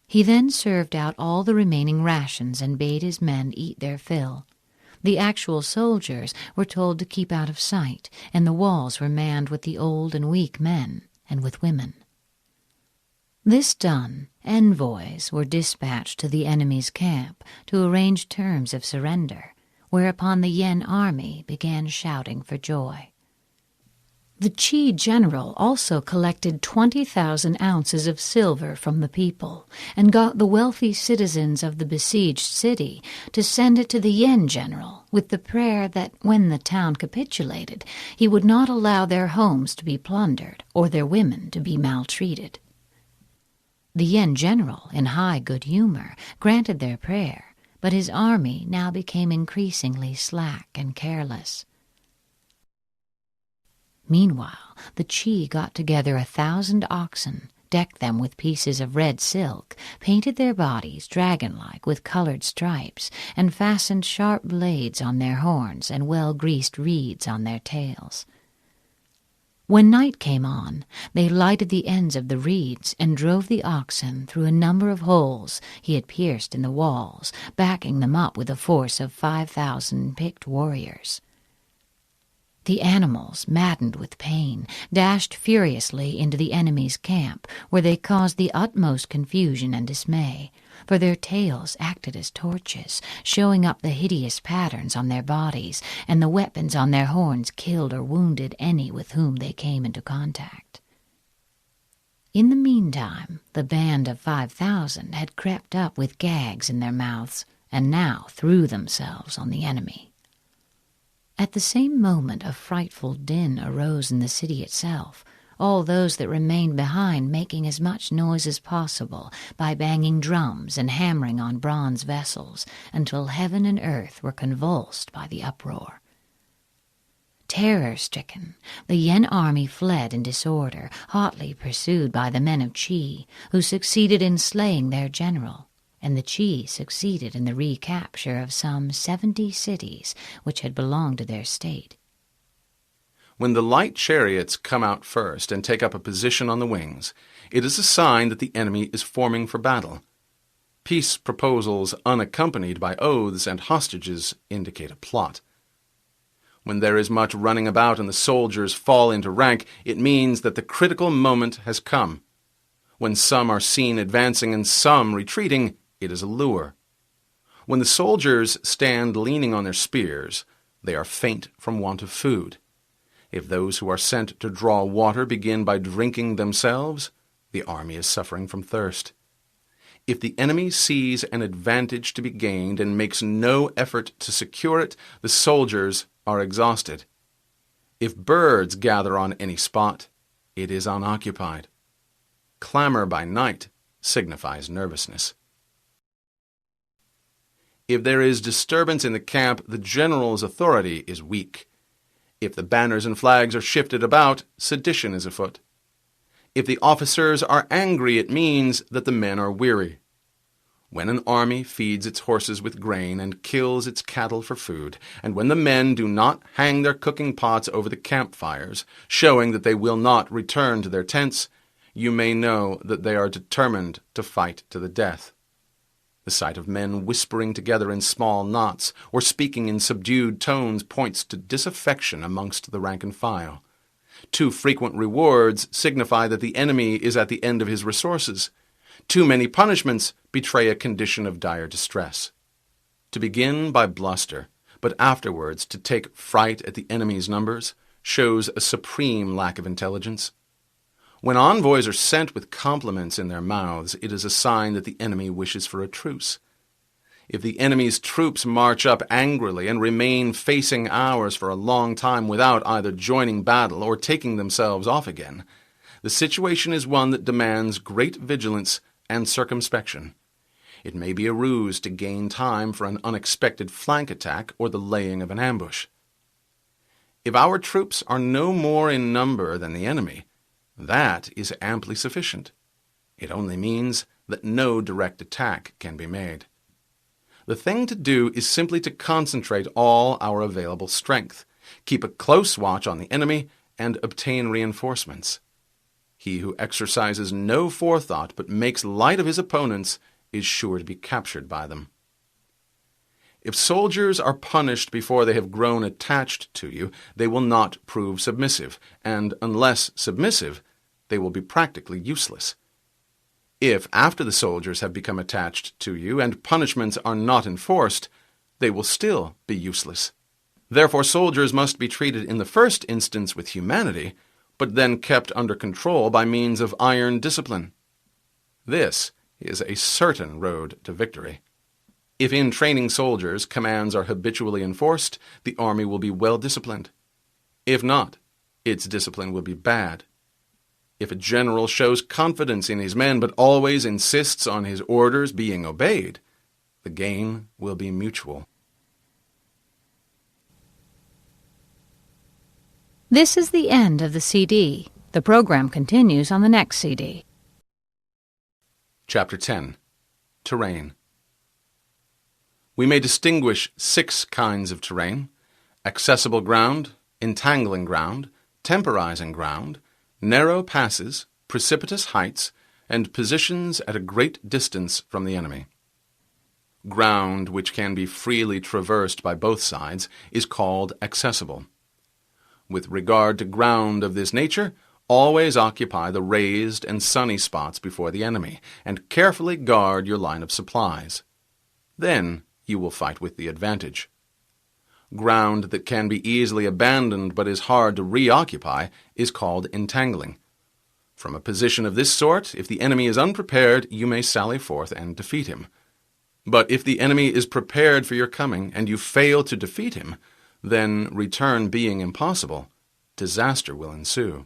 He then served out all the remaining rations and bade his men eat their fill. The actual soldiers were told to keep out of sight, and the walls were manned with the old and weak men and with women. This done, envoys were dispatched to the enemy's camp to arrange terms of surrender, whereupon the Yen army began shouting for joy. The Qi general also collected 20,000 ounces of silver from the people, and got the wealthy citizens of the besieged city to send it to the Yen general with the prayer that when the town capitulated, he would not allow their homes to be plundered or their women to be maltreated. The Yen general, in high good humor, granted their prayer, but his army now became increasingly slack and careless. Meanwhile, the Qi got together 1,000 oxen, decked them with pieces of red silk, painted their bodies dragon-like with colored stripes, and fastened sharp blades on their horns and well-greased reeds on their tails. When night came on, they lighted the ends of the reeds and drove the oxen through a number of holes he had pierced in the walls, backing them up with a force of 5,000 picked warriors. The animals, maddened with pain, dashed furiously into the enemy's camp, where they caused the utmost confusion and dismay, for their tails acted as torches, showing up the hideous patterns on their bodies, and the weapons on their horns killed or wounded any with whom they came into contact. In the meantime, the band of 5,000 had crept up with gags in their mouths, and now threw themselves on the enemy. At the same moment a frightful din arose in the city itself, all those that remained behind making as much noise as possible by banging drums and hammering on bronze vessels, until heaven and earth were convulsed by the uproar. Terror-stricken, the Yen army fled in disorder, hotly pursued by the men of Qi, who succeeded in slaying their general, and the Qi succeeded in the recapture of some 70 cities which had belonged to their state. When the light chariots come out first and take up a position on the wings, it is a sign that the enemy is forming for battle. Peace proposals unaccompanied by oaths and hostages indicate a plot. When there is much running about and the soldiers fall into rank, it means that the critical moment has come. When some are seen advancing and some retreating, it is a lure. When the soldiers stand leaning on their spears, they are faint from want of food. If those who are sent to draw water begin by drinking themselves, the army is suffering from thirst. If the enemy sees an advantage to be gained and makes no effort to secure it, the soldiers are exhausted. If birds gather on any spot, it is unoccupied. Clamor by night signifies nervousness. If there is disturbance in the camp, the general's authority is weak. If the banners and flags are shifted about, sedition is afoot. If the officers are angry, it means that the men are weary. When an army feeds its horses with grain and kills its cattle for food, and when the men do not hang their cooking pots over the campfires, showing that they will not return to their tents, you may know that they are determined to fight to the death. The sight of men whispering together in small knots or speaking in subdued tones points to disaffection amongst the rank and file. Too frequent rewards signify that the enemy is at the end of his resources. Too many punishments betray a condition of dire distress. To begin by bluster, but afterwards to take fright at the enemy's numbers, shows a supreme lack of intelligence. When envoys are sent with compliments in their mouths, it is a sign that the enemy wishes for a truce. If the enemy's troops march up angrily and remain facing ours for a long time without either joining battle or taking themselves off again, the situation is one that demands great vigilance and circumspection. It may be a ruse to gain time for an unexpected flank attack or the laying of an ambush. If our troops are no more in number than the enemy, that is amply sufficient. It only means that no direct attack can be made. The thing to do is simply to concentrate all our available strength, keep a close watch on the enemy, and obtain reinforcements. He who exercises no forethought but makes light of his opponents is sure to be captured by them. If soldiers are punished before they have grown attached to you, they will not prove submissive, and unless submissive, they will be practically useless. If, after the soldiers have become attached to you and punishments are not enforced, they will still be useless. Therefore, soldiers must be treated in the first instance with humanity, but then kept under control by means of iron discipline. This is a certain road to victory. If in training soldiers commands are habitually enforced, the army will be well disciplined. If not, its discipline will be bad. If a general shows confidence in his men but always insists on his orders being obeyed, the gain will be mutual. This is the end of the CD. The program continues on the next CD. Chapter 10. Terrain. We may distinguish 6 kinds of terrain: accessible ground, entangling ground, temporizing ground, narrow passes, precipitous heights, and positions at a great distance from the enemy. Ground which can be freely traversed by both sides is called accessible. With regard to ground of this nature, always occupy the raised and sunny spots before the enemy, and carefully guard your line of supplies. Then you will fight with the advantage. Ground that can be easily abandoned but is hard to reoccupy is called entangling. From a position of this sort, if the enemy is unprepared, you may sally forth and defeat him. But if the enemy is prepared for your coming and you fail to defeat him, then, return being impossible, disaster will ensue.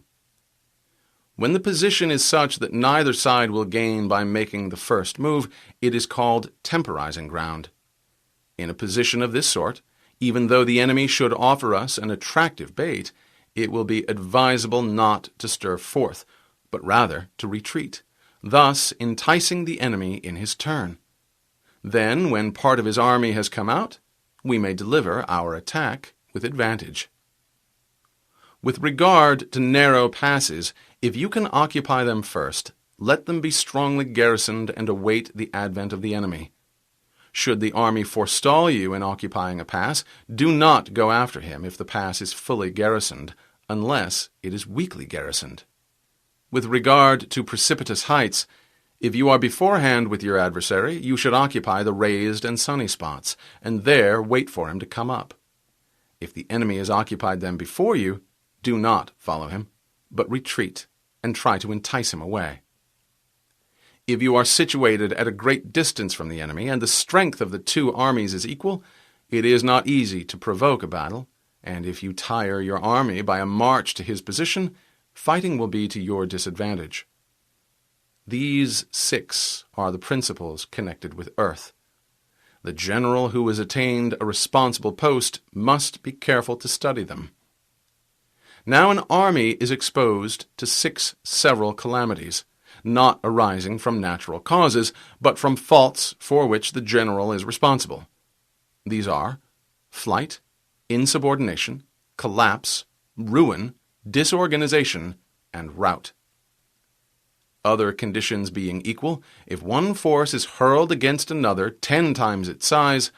When the position is such that neither side will gain by making the first move, it is called temporizing ground. In a position of this sort, even though the enemy should offer us an attractive bait, it will be advisable not to stir forth, but rather to retreat, thus enticing the enemy in his turn. Then, when part of his army has come out, we may deliver our attack with advantage. With regard to narrow passes, if you can occupy them first, let them be strongly garrisoned and await the advent of the enemy. Should the army forestall you in occupying a pass, do not go after him if the pass is fully garrisoned, unless it is weakly garrisoned. With regard to precipitous heights, if you are beforehand with your adversary, you should occupy the raised and sunny spots, and there wait for him to come up. If the enemy has occupied them before you, do not follow him, but retreat and try to entice him away. If you are situated at a great distance from the enemy, and the strength of the two armies is equal, it is not easy to provoke a battle, and if you tire your army by a march to his position, fighting will be to your disadvantage. These 6 are the principles connected with earth. The general who has attained a responsible post must be careful to study them. Now an army is exposed to 6 several calamities, not arising from natural causes, but from faults for which the general is responsible. These are flight, insubordination, collapse, ruin, disorganization, and rout. Other conditions being equal, if one force is hurled against another 10 times its size,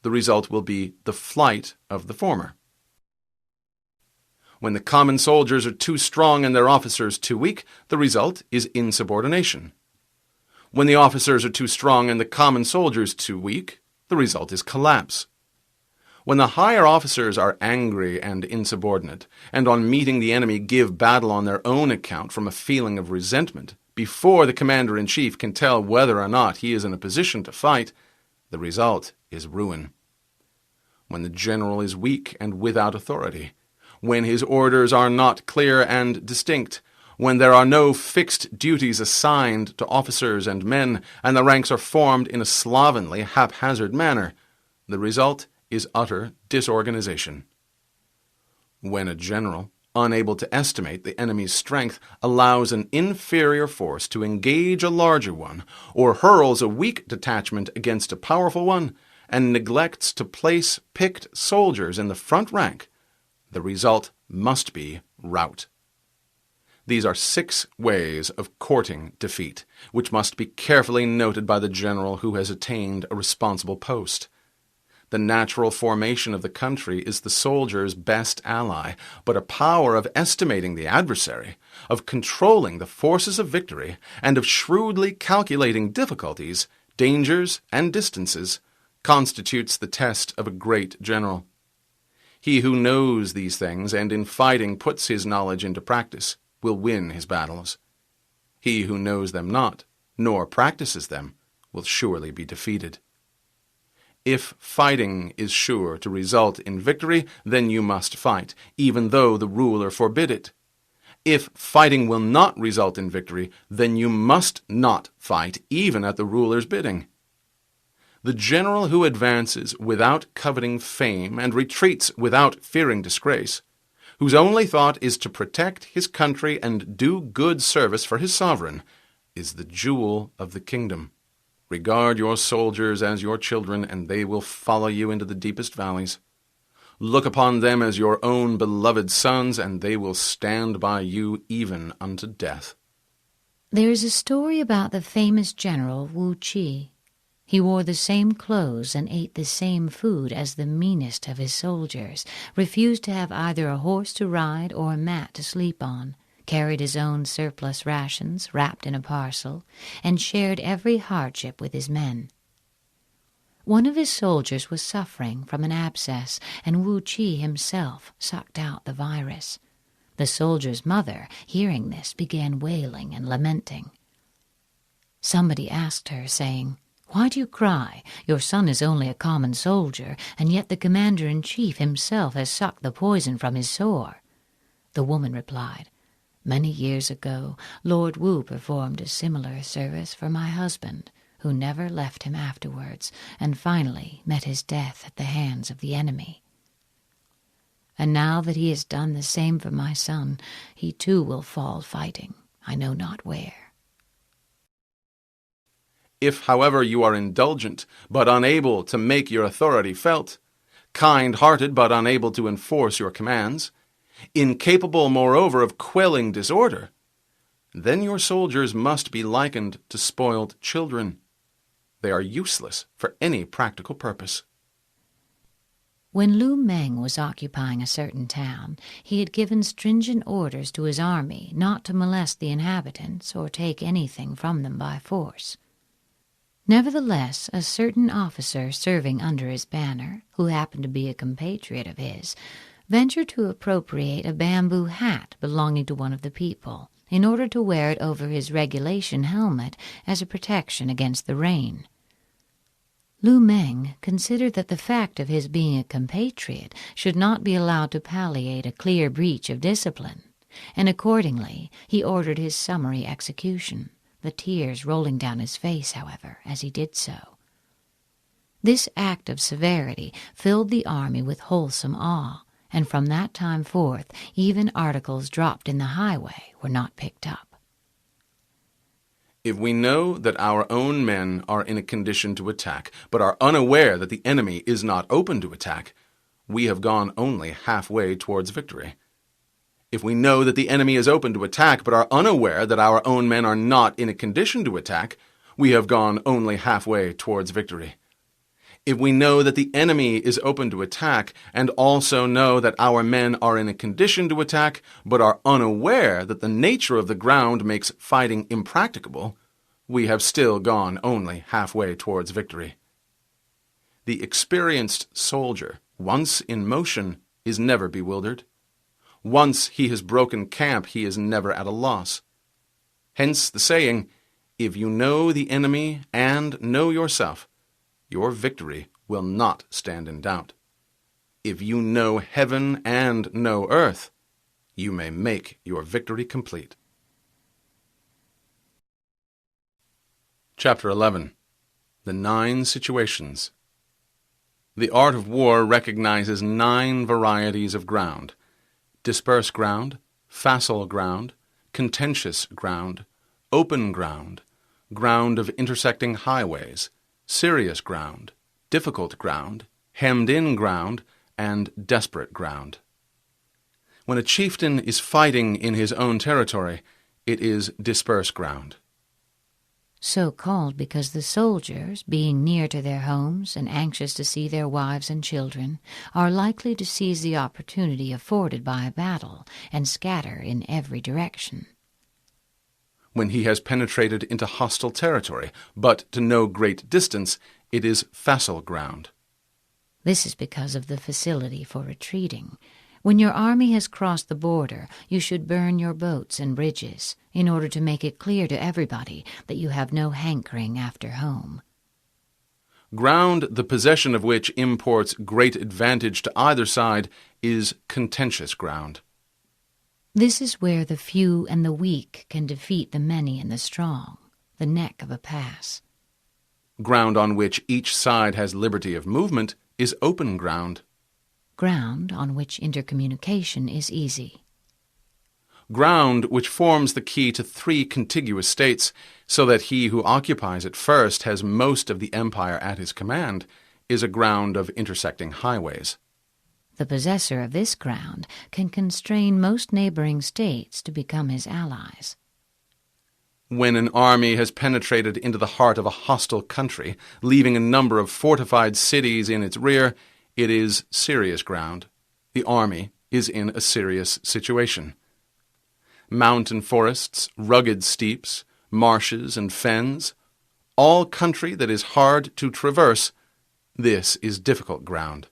the result will be the flight of the former. When the common soldiers are too strong and their officers too weak, the result is insubordination. When the officers are too strong and the common soldiers too weak, the result is collapse. When the higher officers are angry and insubordinate, and on meeting the enemy give battle on their own account from a feeling of resentment, before the commander-in-chief can tell whether or not he is in a position to fight, the result is ruin. When the general is weak and without authority, when his orders are not clear and distinct, when there are no fixed duties assigned to officers and men, and the ranks are formed in a slovenly, haphazard manner, the result is utter disorganization. When a general, unable to estimate the enemy's strength, allows an inferior force to engage a larger one, or hurls a weak detachment against a powerful one, and neglects to place picked soldiers in the front rank, the result must be rout. These are 6 ways of courting defeat, which must be carefully noted by the general who has attained a responsible post. The natural formation of the country is the soldier's best ally, but a power of estimating the adversary, of controlling the forces of victory, and of shrewdly calculating difficulties, dangers, and distances, constitutes the test of a great general. He who knows these things and in fighting puts his knowledge into practice will win his battles. He who knows them not, nor practices them, will surely be defeated. If fighting is sure to result in victory, then you must fight, even though the ruler forbid it. If fighting will not result in victory, then you must not fight, even at the ruler's bidding. The general who advances without coveting fame and retreats without fearing disgrace, whose only thought is to protect his country and do good service for his sovereign, is the jewel of the kingdom. Regard your soldiers as your children, and they will follow you into the deepest valleys. Look upon them as your own beloved sons, and they will stand by you even unto death. There is a story about the famous general Wu Qi. He wore the same clothes and ate the same food as the meanest of his soldiers, refused to have either a horse to ride or a mat to sleep on, carried his own surplus rations wrapped in a parcel, and shared every hardship with his men. One of his soldiers was suffering from an abscess, and Wu Qi himself sucked out the virus. The soldier's mother, hearing this, began wailing and lamenting. Somebody asked her, saying, "Why do you cry? Your son is only a common soldier, and yet the commander-in-chief himself has sucked the poison from his sore." The woman replied, "Many years ago, Lord Wu performed a similar service for my husband, who never left him afterwards, and finally met his death at the hands of the enemy. And now that he has done the same for my son, he too will fall fighting, I know not where." If, however, you are indulgent, but unable to make your authority felt, kind-hearted, but unable to enforce your commands, incapable, moreover, of quelling disorder, then your soldiers must be likened to spoiled children. They are useless for any practical purpose. When Lu Meng was occupying a certain town, he had given stringent orders to his army not to molest the inhabitants or take anything from them by force. Nevertheless, a certain officer serving under his banner, who happened to be a compatriot of his, ventured to appropriate a bamboo hat belonging to one of the people, in order to wear it over his regulation helmet as a protection against the rain. Lu Meng considered that the fact of his being a compatriot should not be allowed to palliate a clear breach of discipline, and accordingly he ordered his summary execution, the tears rolling down his face, however, as he did so. This act of severity filled the army with wholesome awe, and from that time forth even articles dropped in the highway were not picked up. If we know that our own men are in a condition to attack, but are unaware that the enemy is not open to attack, we have gone only halfway towards victory. If we know that the enemy is open to attack, but are unaware that our own men are not in a condition to attack, we have gone only halfway towards victory. If we know that the enemy is open to attack, and also know that our men are in a condition to attack, but are unaware that the nature of the ground makes fighting impracticable, we have still gone only halfway towards victory. The experienced soldier, once in motion, is never bewildered. Once he has broken camp, he is never at a loss. Hence the saying, if you know the enemy and know yourself, your victory will not stand in doubt. If you know heaven and know earth, you may make your victory complete. Chapter 11. The 9 Situations. The art of war recognizes 9 varieties of ground: dispersed ground, facile ground, contentious ground, open ground, ground of intersecting highways, serious ground, difficult ground, hemmed-in ground, and desperate ground. When a chieftain is fighting in his own territory, it is dispersed ground. So called because the soldiers, being near to their homes and anxious to see their wives and children, are likely to seize the opportunity afforded by a battle and scatter in every direction. When he has penetrated into hostile territory, but to no great distance, it is facile ground. This is because of the facility for retreating. When your army has crossed the border, you should burn your boats and bridges, in order to make it clear to everybody that you have no hankering after home. Ground the possession of which imports great advantage to either side is contentious ground. This is where the few and the weak can defeat the many and the strong, the neck of a pass. Ground on which each side has liberty of movement is open ground. Ground on which intercommunication is easy. Ground which forms the key to 3 contiguous states, so that he who occupies it first has most of the empire at his command, is a ground of intersecting highways. The possessor of this ground can constrain most neighboring states to become his allies. When an army has penetrated into the heart of a hostile country, leaving a number of fortified cities in its rear, it is serious ground. The army is in a serious situation. Mountain forests, rugged steeps, marshes and fens, all country that is hard to traverse, this is difficult ground.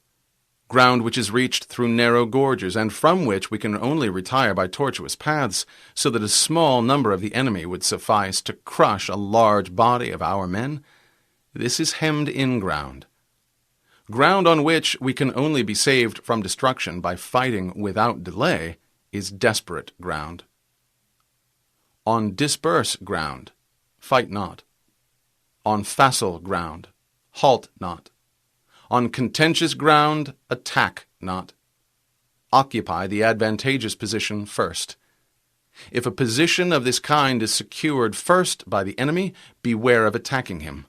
Ground which is reached through narrow gorges, and from which we can only retire by tortuous paths, so that a small number of the enemy would suffice to crush a large body of our men. This is hemmed-in ground. Ground on which we can only be saved from destruction by fighting without delay is desperate ground. On disperse ground, fight not. On facile ground, halt not. On contentious ground, attack not. Occupy the advantageous position first. If a position of this kind is secured first by the enemy, beware of attacking him.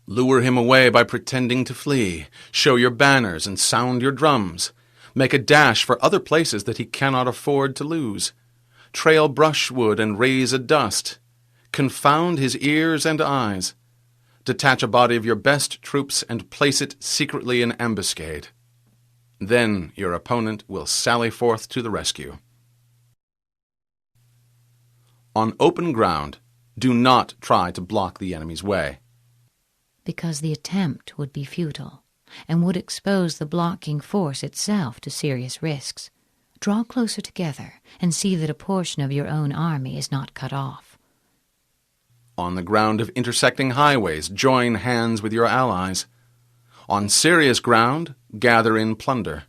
Lure him away by pretending to flee. Show your banners and sound your drums. Make a dash for other places that he cannot afford to lose. Trail brushwood and raise a dust. Confound his ears and eyes. Detach a body of your best troops and place it secretly in ambuscade. Then your opponent will sally forth to the rescue. On open ground, do not try to block the enemy's way, because the attempt would be futile and would expose the blocking force itself to serious risks. Draw closer together and see that a portion of your own army is not cut off. On the ground of intersecting highways, join hands with your allies. On serious ground, gather in plunder.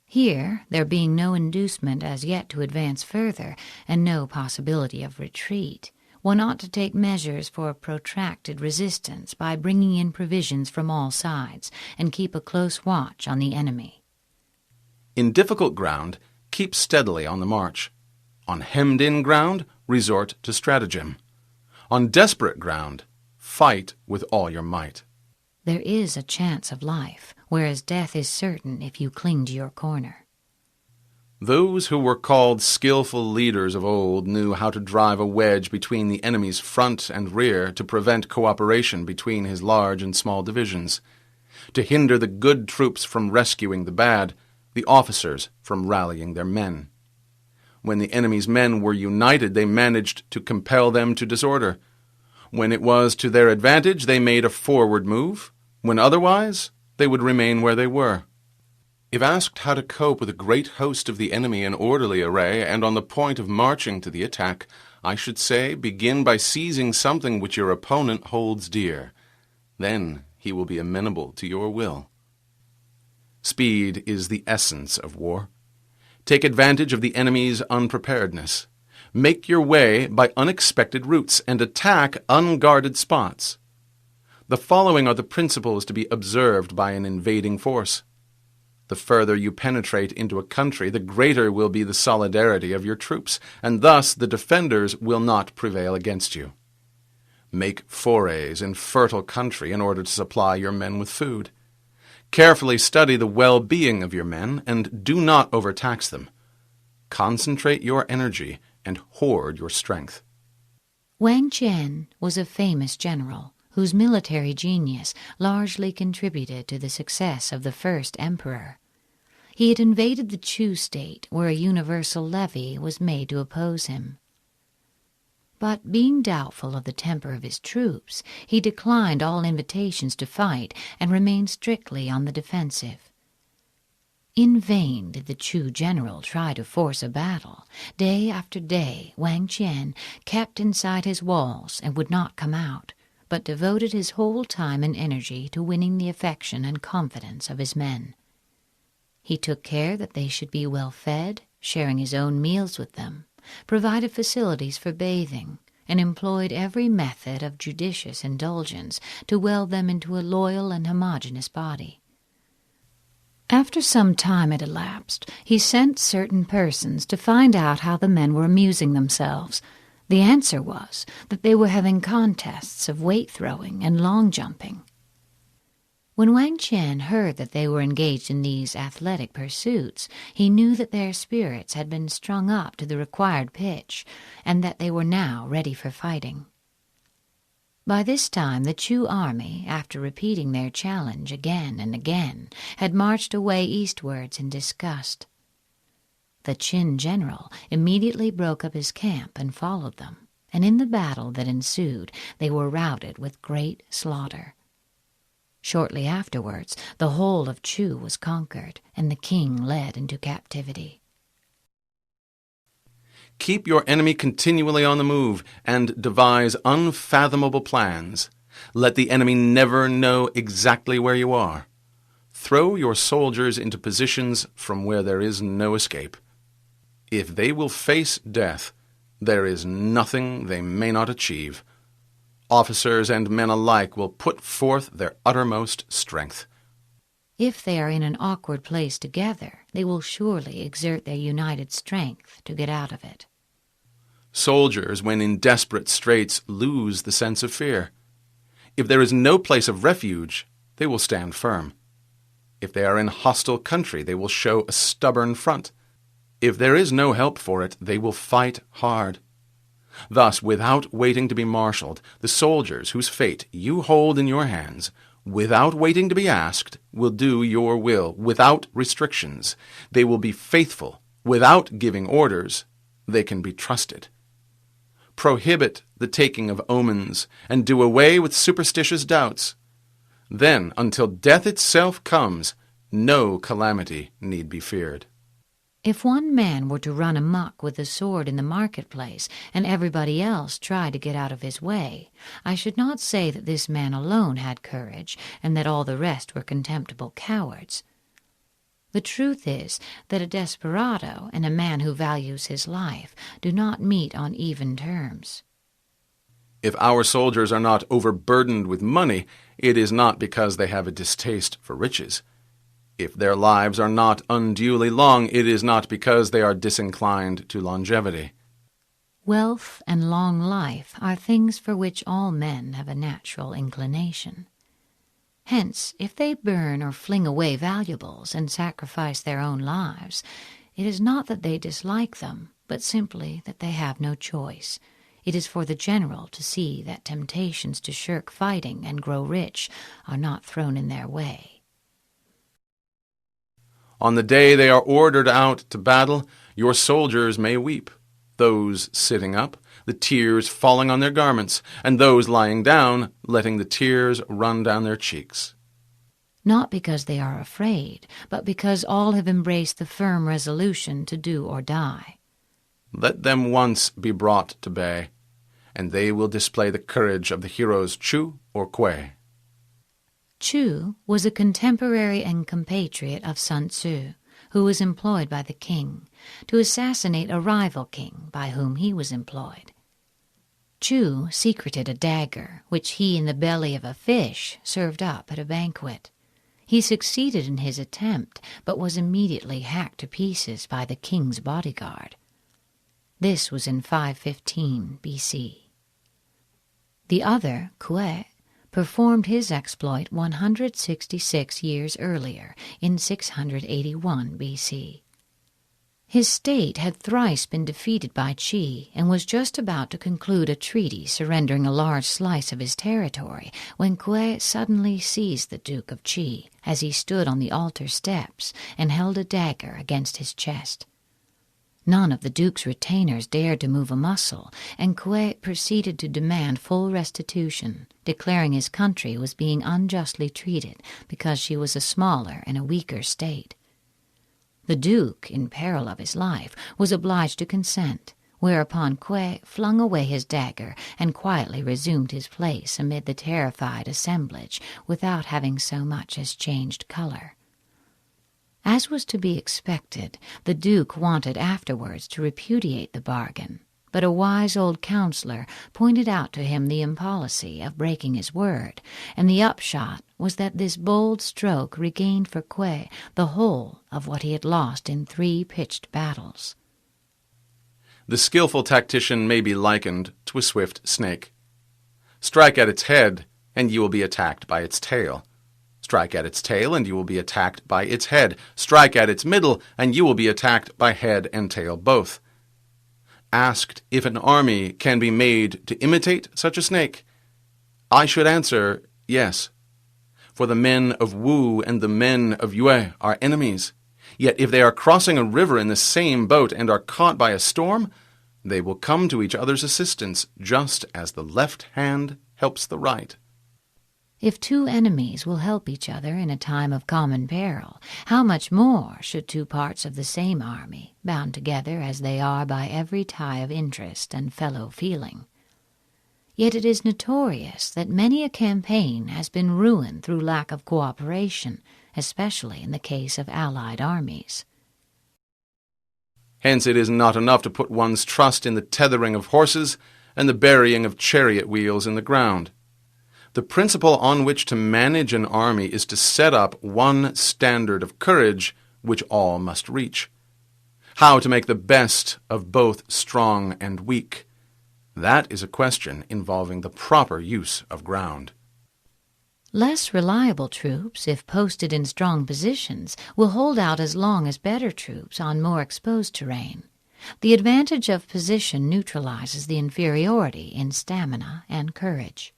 Here, there being no inducement as yet to advance further, and no possibility of retreat, one ought to take measures for a protracted resistance by bringing in provisions from all sides, and keep a close watch on the enemy. In difficult ground, keep steadily on the march. On hemmed-in ground, resort to stratagem. On desperate ground, fight with all your might. There is a chance of life, whereas death is certain if you cling to your corner. Those who were called skillful leaders of old knew how to drive a wedge between the enemy's front and rear to prevent cooperation between his large and small divisions, to hinder the good troops from rescuing the bad, the officers from rallying their men. When the enemy's men were united, they managed to compel them to disorder. When it was to their advantage, they made a forward move. When otherwise, they would remain where they were. If asked how to cope with a great host of the enemy in orderly array and on the point of marching to the attack, I should say begin by seizing something which your opponent holds dear. Then he will be amenable to your will. Speed is the essence of war. Take advantage of the enemy's unpreparedness. Make your way by unexpected routes and attack unguarded spots. The following are the principles to be observed by an invading force. The further you penetrate into a country, the greater will be the solidarity of your troops, and thus the defenders will not prevail against you. Make forays in fertile country in order to supply your men with food. Carefully study the well-being of your men, and do not overtax them. Concentrate your energy and hoard your strength. Wang Qian was a famous general whose military genius largely contributed to the success of the first emperor. He had invaded the Chu state, where a universal levy was made to oppose him. But being doubtful of the temper of his troops, he declined all invitations to fight and remained strictly on the defensive. In vain did the Chu general try to force a battle. Day after day, Wang Qian kept inside his walls and would not come out, but devoted his whole time and energy to winning the affection and confidence of his men. He took care that they should be well fed, sharing his own meals with them, provided facilities for bathing, and employed every method of judicious indulgence to weld them into a loyal and homogeneous body. After some time had elapsed, he sent certain persons to find out how the men were amusing themselves. The answer was that they were having contests of weight-throwing and long-jumping. When Wang Qian heard that they were engaged in these athletic pursuits, he knew that their spirits had been strung up to the required pitch, and that they were now ready for fighting. By this time the Chu army, after repeating their challenge again and again, had marched away eastwards in disgust. The Qin general immediately broke up his camp and followed them, and in the battle that ensued they were routed with great slaughter. Shortly afterwards the whole of Chu was conquered, and the king led into captivity. Keep your enemy continually on the move, and devise unfathomable plans. Let the enemy never know exactly where you are. Throw your soldiers into positions from where there is no escape. If they will face death, there is nothing they may not achieve. Officers and men alike will put forth their uttermost strength. If they are in an awkward place together, they will surely exert their united strength to get out of it. Soldiers, when in desperate straits, lose the sense of fear. If there is no place of refuge, they will stand firm. If they are in hostile country, they will show a stubborn front. If there is no help for it, they will fight hard. Thus, without waiting to be marshaled, the soldiers whose fate you hold in your hands, without waiting to be asked, will do your will, without restrictions. They will be faithful, without giving orders. They can be trusted. Prohibit the taking of omens, and do away with superstitious doubts. Then, until death itself comes, no calamity need be feared. If one man were to run amok with a sword in the marketplace, and everybody else try to get out of his way, I should not say that this man alone had courage, and that all the rest were contemptible cowards. The truth is that a desperado and a man who values his life do not meet on even terms. If our soldiers are not overburdened with money, it is not because they have a distaste for riches. If their lives are not unduly long, it is not because they are disinclined to longevity. Wealth and long life are things for which all men have a natural inclination. Hence, if they burn or fling away valuables and sacrifice their own lives, it is not that they dislike them, but simply that they have no choice. It is for the general to see that temptations to shirk fighting and grow rich are not thrown in their way. On the day they are ordered out to battle, your soldiers may weep, those sitting up, the tears falling on their garments, and those lying down, letting the tears run down their cheeks. Not because they are afraid, but because all have embraced the firm resolution to do or die. Let them once be brought to bay, and they will display the courage of the heroes Chu or Kuei. Chu was a contemporary and compatriot of Sun Tzu, who was employed by the king to assassinate a rival king by whom he was employed. Chu secreted a dagger, which he in the belly of a fish served up at a banquet. He succeeded in his attempt, but was immediately hacked to pieces by the king's bodyguard. This was in 515 B.C. The other, Kuei, performed his exploit 166 years earlier, in 681 B.C. His state had thrice been defeated by Qi, and was just about to conclude a treaty surrendering a large slice of his territory, when Kuei suddenly seized the Duke of Qi as he stood on the altar steps and held a dagger against his chest. None of the Duke's retainers dared to move a muscle, and Kuei proceeded to demand full restitution, declaring his country was being unjustly treated because she was a smaller and a weaker state. The Duke, in peril of his life, was obliged to consent, whereupon Kuei flung away his dagger and quietly resumed his place amid the terrified assemblage without having so much as changed color. As was to be expected, the Duke wanted afterwards to repudiate the bargain, but a wise old counselor pointed out to him the impolicy of breaking his word, and the upshot was that this bold stroke regained for Kuei the whole of what he had lost in 3 pitched battles. The skillful tactician may be likened to a swift snake. Strike at its head, and you will be attacked by its tail. Strike at its tail, and you will be attacked by its head. Strike at its middle, and you will be attacked by head and tail both. Asked if an army can be made to imitate such a snake, I should answer yes. For the men of Wu and the men of Yue are enemies. Yet if they are crossing a river in the same boat and are caught by a storm, they will come to each other's assistance, just as the left hand helps the right. If 2 enemies will help each other in a time of common peril, how much more should 2 parts of the same army, bound together as they are by every tie of interest and fellow feeling? Yet it is notorious that many a campaign has been ruined through lack of cooperation, especially in the case of allied armies. Hence it is not enough to put one's trust in the tethering of horses and the burying of chariot wheels in the ground. The principle on which to manage an army is to set up one standard of courage which all must reach. How to make the best of both strong and weak, that is a question involving the proper use of ground. Less reliable troops, if posted in strong positions, will hold out as long as better troops on more exposed terrain. The advantage of position neutralizes the inferiority in stamina and courage.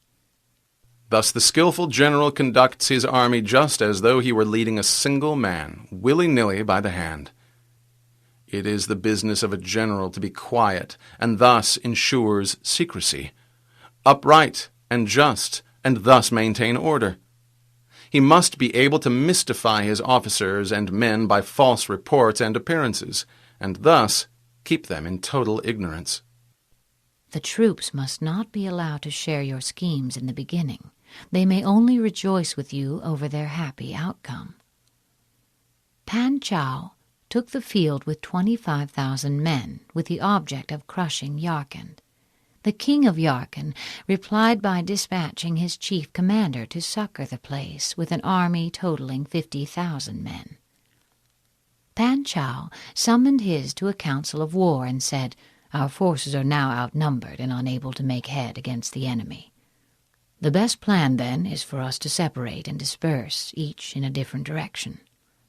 Thus the skillful general conducts his army just as though he were leading a single man, willy-nilly by the hand. It is the business of a general to be quiet, and thus ensures secrecy, upright and just, and thus maintain order. He must be able to mystify his officers and men by false reports and appearances, and thus keep them in total ignorance. The troops must not be allowed to share your schemes in the beginning. They may only rejoice with you over their happy outcome. Pan Chao took the field with 25,000 men with the object of crushing Yarkand. The king of Yarkand replied by dispatching his chief commander to succor the place with an army totaling 50,000 men. Pan Chao summoned his to a council of war and said, "Our forces are now outnumbered and unable to make head against the enemy. The best plan, then, is for us to separate and disperse, each in a different direction.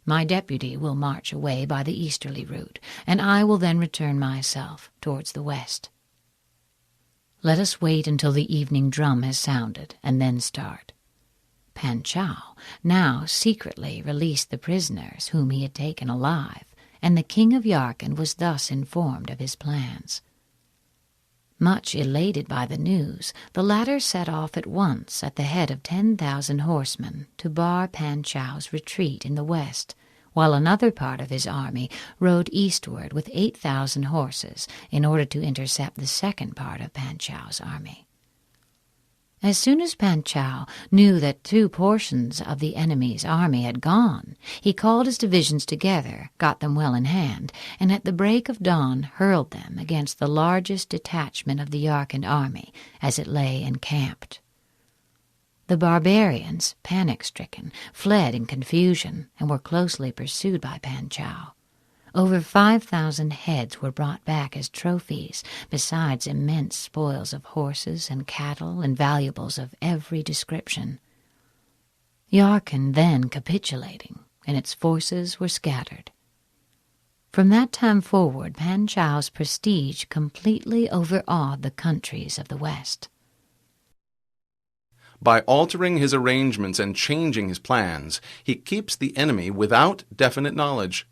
My deputy will march away by the easterly route, and I will then return myself towards the west. Let us wait until the evening drum has sounded, and then start." Pan Chao now secretly released the prisoners whom he had taken alive, and the king of Yarkand was thus informed of his plans. Much elated by the news, the latter set off at once at the head of 10,000 horsemen to bar Pan Chao's retreat in the west, while another part of his army rode eastward with 8,000 horses in order to intercept the second part of Pan Chao's army. As soon as Pan Chao knew that 2 portions of the enemy's army had gone, he called his divisions together, got them well in hand, and at the break of dawn hurled them against the largest detachment of the Yarkand army as it lay encamped. The barbarians, panic-stricken, fled in confusion and were closely pursued by Pan Chao. Over 5,000 heads were brought back as trophies, besides immense spoils of horses and cattle and valuables of every description. Yarkand then capitulating, and its forces were scattered. From that time forward, Pan Chao's prestige completely overawed the countries of the West. By altering his arrangements and changing his plans, he keeps the enemy without definite knowledge.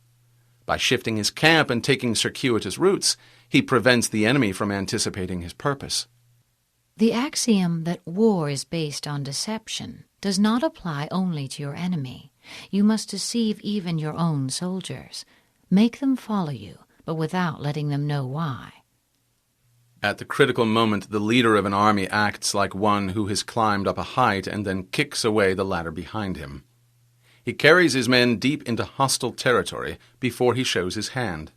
By shifting his camp and taking circuitous routes, he prevents the enemy from anticipating his purpose. The axiom that war is based on deception does not apply only to your enemy. You must deceive even your own soldiers. Make them follow you, but without letting them know why. At the critical moment, the leader of an army acts like one who has climbed up a height and then kicks away the ladder behind him. He carries his men deep into hostile territory before he shows his hand.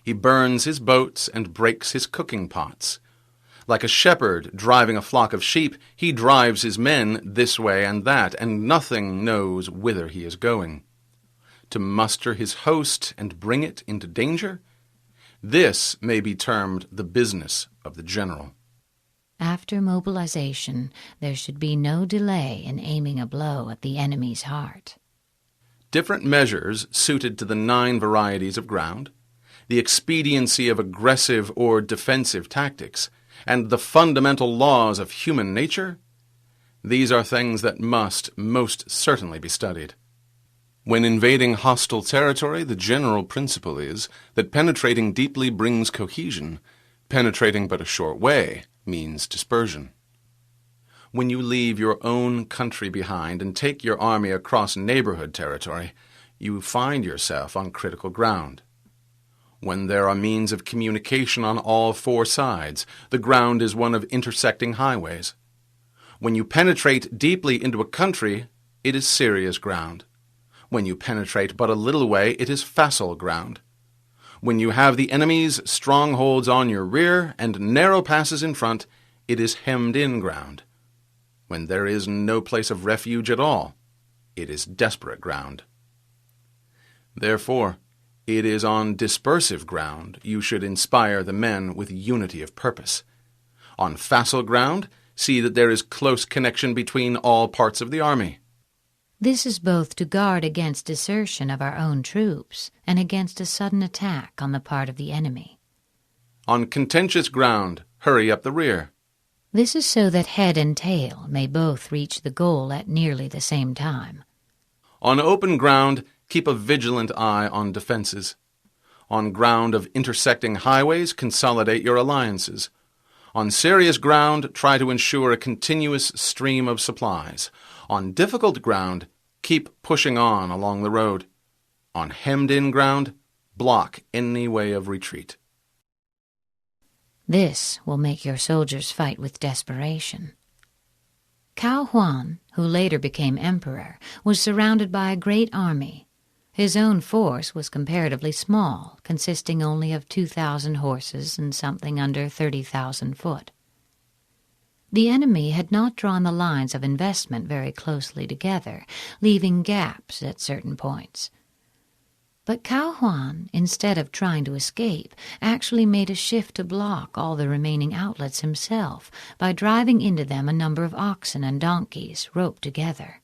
He burns his boats and breaks his cooking pots. Like a shepherd driving a flock of sheep, he drives his men this way and that, and nothing knows whither he is going. To muster his host and bring it into danger, this may be termed the business of the general. After mobilization, there should be no delay in aiming a blow at the enemy's heart. Different measures suited to the 9 varieties of ground, the expediency of aggressive or defensive tactics, and the fundamental laws of human nature, these are things that must most certainly be studied. When invading hostile territory, the general principle is that penetrating deeply brings cohesion, penetrating but a short way means dispersion. When you leave your own country behind and take your army across neighborhood territory, you find yourself on critical ground. When there are means of communication on all 4 sides, the ground is one of intersecting highways. When you penetrate deeply into a country, it is serious ground. When you penetrate but a little way, it is facile ground. When you have the enemy's strongholds on your rear and narrow passes in front, it is hemmed-in ground. When there is no place of refuge at all, it is desperate ground. Therefore, it is on dispersive ground you should inspire the men with unity of purpose. On facile ground, See that there is close connection between all parts of the army. This is both to guard against desertion of our own troops and against a sudden attack on the part of the enemy. On contentious ground, hurry up the rear. This is so that head and tail may both reach the goal at nearly the same time. On open ground, keep a vigilant eye on defenses. On ground of intersecting highways, consolidate your alliances. On serious ground, try to ensure a continuous stream of supplies. On difficult ground, keep pushing on along the road. On hemmed-in ground, block any way of retreat. This will make your soldiers fight with desperation. Cao Huan, who later became emperor, was surrounded by a great army. His own force was comparatively small, consisting only of 2,000 horses and something under 30,000 foot. The enemy had not drawn the lines of investment very closely together, leaving gaps at certain points. But Cao Huan, instead of trying to escape, actually made a shift to block all the remaining outlets himself by driving into them a number of oxen and donkeys roped together.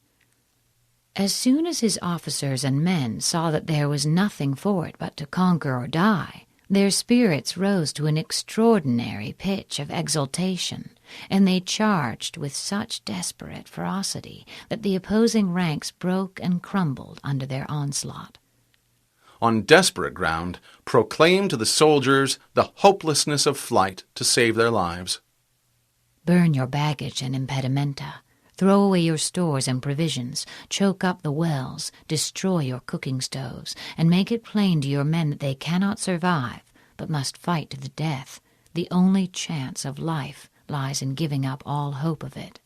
As soon as his officers and men saw that there was nothing for it but to conquer or die, their spirits rose to an extraordinary pitch of exultation, and they charged with such desperate ferocity that the opposing ranks broke and crumbled under their onslaught. On desperate ground, proclaim to the soldiers the hopelessness of flight to save their lives. Burn your baggage and impedimenta. Throw away your stores and provisions, choke up the wells, destroy your cooking stoves, and make it plain to your men that they cannot survive, but must fight to the death. The only chance of life lies in giving up all hope of it.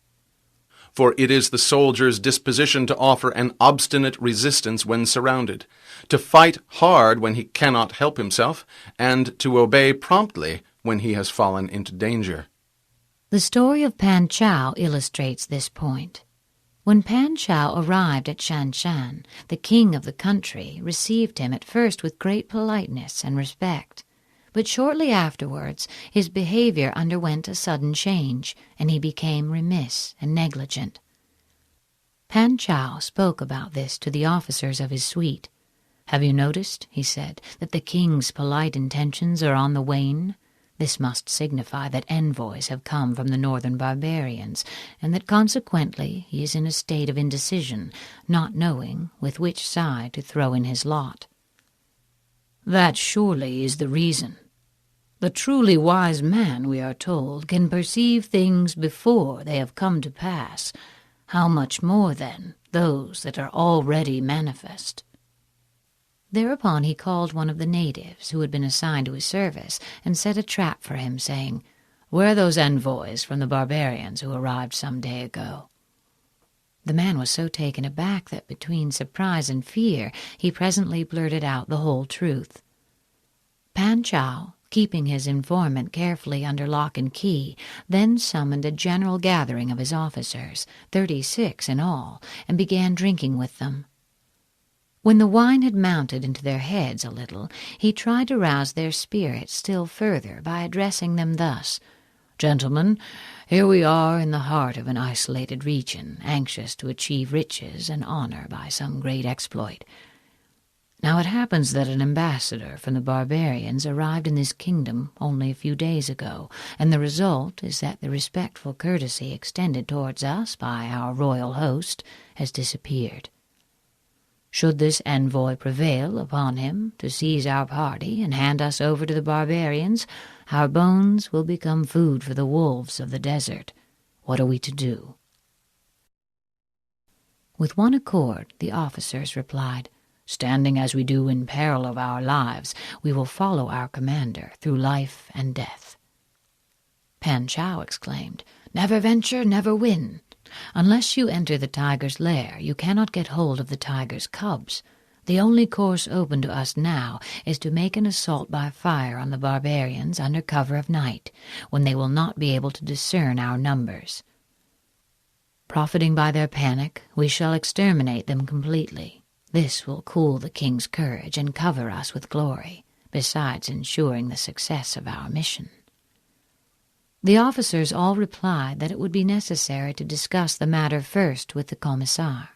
For it is the soldier's disposition to offer an obstinate resistance when surrounded, to fight hard when he cannot help himself, and to obey promptly when he has fallen into danger. The story of Pan Chao illustrates this point. When Pan Chao arrived at Shanshan, the king of the country received him at first with great politeness and respect. But shortly afterwards his behavior underwent a sudden change, and he became remiss and negligent. Pan Chao spoke about this to the officers of his suite. "Have you noticed," he said, "that the king's polite intentions are on the wane? This must signify that envoys have come from the northern barbarians, and that consequently he is in a state of indecision, not knowing with which side to throw in his lot." "That surely is the reason. The truly wise man, we are told, can perceive things before they have come to pass. How much more, then, those that are already manifest?" Thereupon he called one of the natives who had been assigned to his service and set a trap for him, saying, "Where are those envoys from the barbarians who arrived some day ago?" The man was so taken aback that between surprise and fear he presently blurted out the whole truth. Pan Chao, keeping his informant carefully under lock and key, then summoned a general gathering of his officers, 36 in all, and began drinking with them. When the wine had mounted into their heads a little, he tried to rouse their spirits still further by addressing them thus: "Gentlemen, here we are in the heart of an isolated region, anxious to achieve riches and honor by some great exploit. Now it happens that an ambassador from the barbarians arrived in this kingdom only a few days ago, and the result is that the respectful courtesy extended towards us by our royal host has disappeared. Should this envoy prevail upon him to seize our party and hand us over to the barbarians, our bones will become food for the wolves of the desert. What are we to do?" With one accord, the officers replied, "Standing as we do in peril of our lives, we will follow our commander through life and death." Pan Chao exclaimed, "Never venture, never win. Unless you enter the tiger's lair, you cannot get hold of the tiger's cubs. The only course open to us now is to make an assault by fire on the barbarians under cover of night, when they will not be able to discern our numbers. Profiting by their panic, we shall exterminate them completely. This will cool the king's courage and cover us with glory, besides ensuring the success of our mission." The officers all replied that it would be necessary to discuss the matter first with the commissar.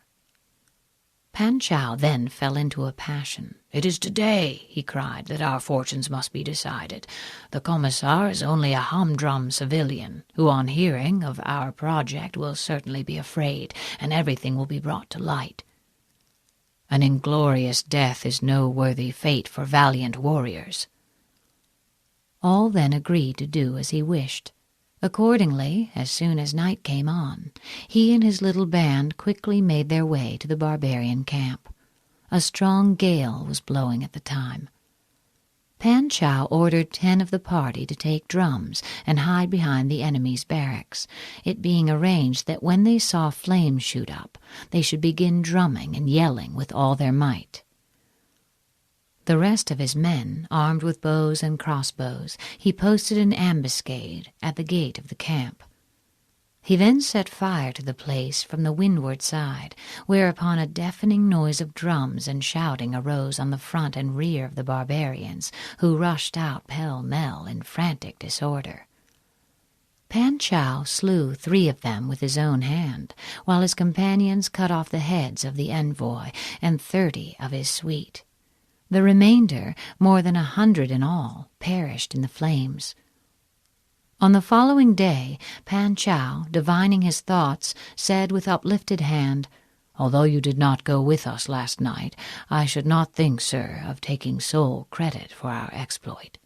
Pan Chao then fell into a passion. "It is today," he cried, "that our fortunes must be decided. The commissar is only a humdrum civilian, who on hearing of our project will certainly be afraid, and everything will be brought to light. An inglorious death is no worthy fate for valiant warriors." All then agreed to do as he wished. Accordingly, as soon as night came on, he and his little band quickly made their way to the barbarian camp. A strong gale was blowing at the time. Pan Chao ordered 10 of the party to take drums and hide behind the enemy's barracks, it being arranged that when they saw flames shoot up, they should begin drumming and yelling with all their might. The rest of his men, armed with bows and crossbows, he posted an ambuscade at the gate of the camp. He then set fire to the place from the windward side, whereupon a deafening noise of drums and shouting arose on the front and rear of the barbarians, who rushed out pell-mell in frantic disorder. Pan Chao slew 3 of them with his own hand, while his companions cut off the heads of the envoy and 30 of his suite. The remainder, more than 100 in all, perished in the flames. On the following day, Pan Chao, divining his thoughts, said with uplifted hand, "Although you did not go with us last night, I should not think, sir, of taking sole credit for our exploit."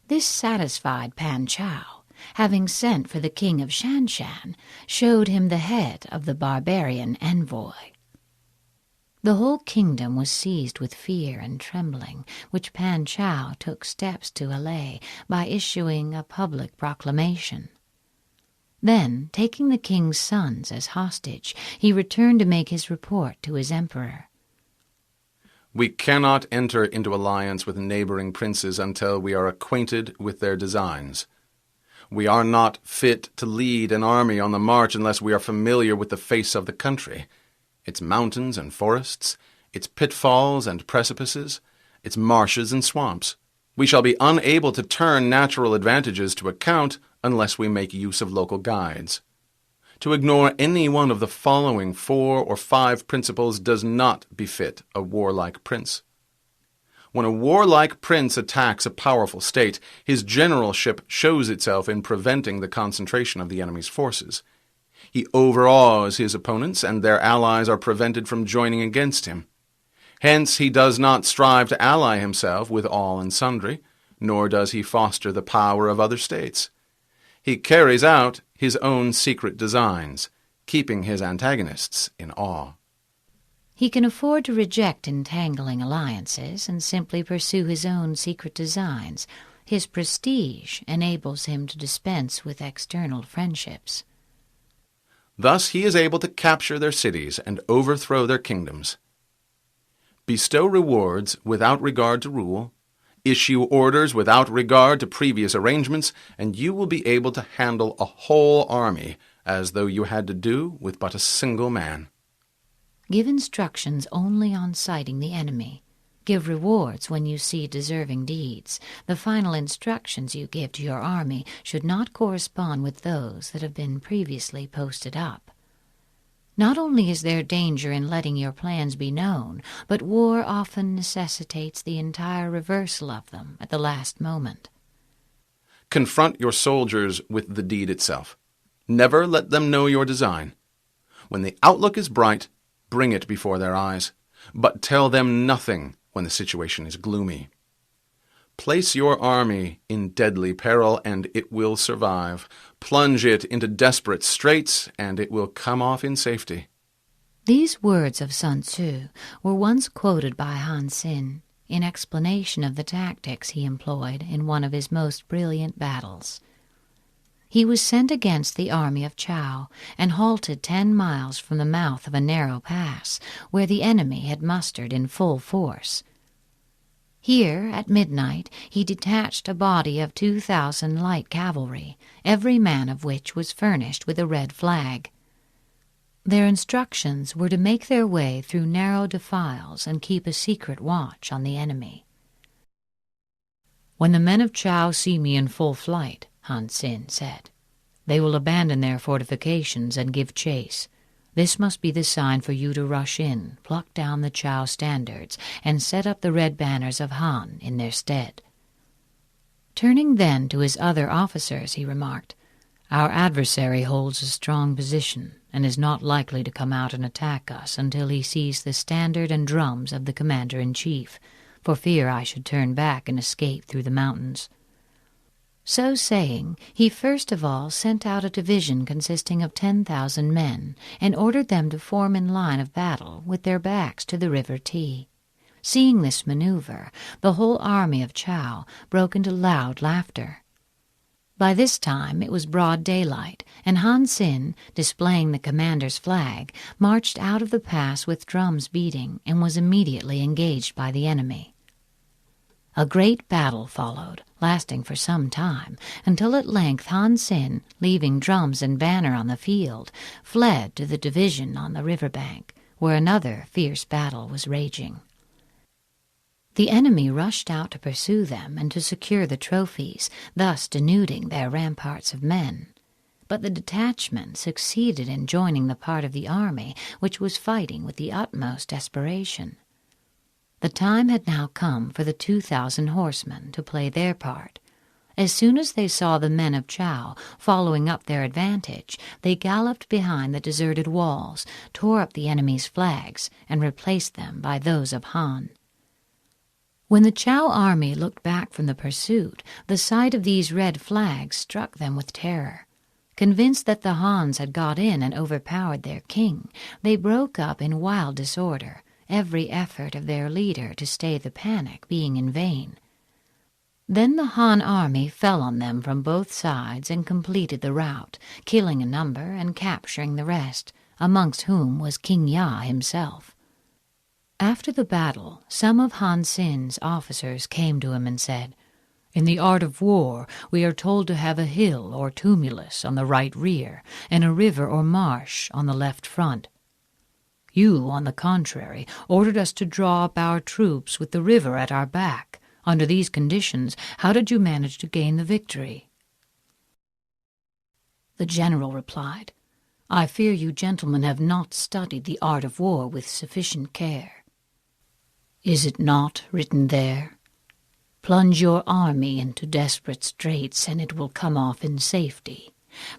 This satisfied Pan Chao, having sent for the king of Shanshan, showed him the head of the barbarian envoy. The whole kingdom was seized with fear and trembling, which Pan Chao took steps to allay by issuing a public proclamation. Then, taking the king's sons as hostage, he returned to make his report to his emperor. "We cannot enter into alliance with neighboring princes until we are acquainted with their designs. We are not fit to lead an army on the march unless we are familiar with the face of the country, its mountains and forests, its pitfalls and precipices, its marshes and swamps. We shall be unable to turn natural advantages to account unless we make use of local guides. To ignore any one of the following 4 or 5 principles does not befit a warlike prince. When a warlike prince attacks a powerful state, his generalship shows itself in preventing the concentration of the enemy's forces. He overawes his opponents, and their allies are prevented from joining against him. Hence he does not strive to ally himself with all and sundry, nor does he foster the power of other states. He carries out his own secret designs, keeping his antagonists in awe. He can afford to reject entangling alliances and simply pursue his own secret designs. His prestige enables him to dispense with external friendships. Thus he is able to capture their cities and overthrow their kingdoms. Bestow rewards without regard to rule, issue orders without regard to previous arrangements, and you will be able to handle a whole army as though you had to do with but a single man. Give instructions only on sighting the enemy. Give rewards when you see deserving deeds. The final instructions you give to your army should not correspond with those that have been previously posted up. Not only is there danger in letting your plans be known, but war often necessitates the entire reversal of them at the last moment. Confront your soldiers with the deed itself. Never let them know your design. When the outlook is bright, bring it before their eyes, but tell them nothing when the situation is gloomy. Place your army in deadly peril, and it will survive. Plunge it into desperate straits, and it will come off in safety. These words of Sun Tzu were once quoted by Han Xin in explanation of the tactics he employed in one of his most brilliant battles. He was sent against the army of Chao and halted 10 miles from the mouth of a narrow pass where the enemy had mustered in full force. Here, at midnight, he detached a body of 2,000 light cavalry, every man of which was furnished with a red flag. Their instructions were to make their way through narrow defiles and keep a secret watch on the enemy. "When the men of Chao see me in full flight," Han Xin said, "they will abandon their fortifications and give chase. This must be the sign for you to rush in, pluck down the Chao standards, and set up the red banners of Han in their stead." Turning then to his other officers, he remarked, "Our adversary holds a strong position and is not likely to come out and attack us until he sees the standard and drums of the commander-in-chief, for fear I should turn back and escape through the mountains." So saying, he first of all sent out a division consisting of 10,000 men and ordered them to form in line of battle with their backs to the river Ti. Seeing this maneuver, the whole army of Chao broke into loud laughter. By this time it was broad daylight, and Han Xin, displaying the commander's flag, marched out of the pass with drums beating and was immediately engaged by the enemy. A great battle followed, lasting for some time, until at length Han Xin, leaving drums and banner on the field, fled to the division on the river bank, where another fierce battle was raging. The enemy rushed out to pursue them and to secure the trophies, thus denuding their ramparts of men. But the detachment succeeded in joining the part of the army which was fighting with the utmost desperation. The time had now come for the 2,000 horsemen to play their part. As soon as they saw the men of Chao following up their advantage, they galloped behind the deserted walls, tore up the enemy's flags, and replaced them by those of Han. When the Chao army looked back from the pursuit, the sight of these red flags struck them with terror. Convinced that the Hans had got in and overpowered their king, they broke up in wild disorder, every effort of their leader to stay the panic being in vain. Then the Han army fell on them from both sides and completed the rout, killing a number and capturing the rest, amongst whom was King Ya himself. After the battle, some of Han Xin's officers came to him and said, "In the art of war, we are told to have a hill or tumulus on the right rear, and a river or marsh on the left front. You, on the contrary, ordered us to draw up our troops with the river at our back. Under these conditions, how did you manage to gain the victory?" The general replied, "I fear you gentlemen have not studied the art of war with sufficient care. Is it not written there? Plunge your army into desperate straits, and it will come off in safety.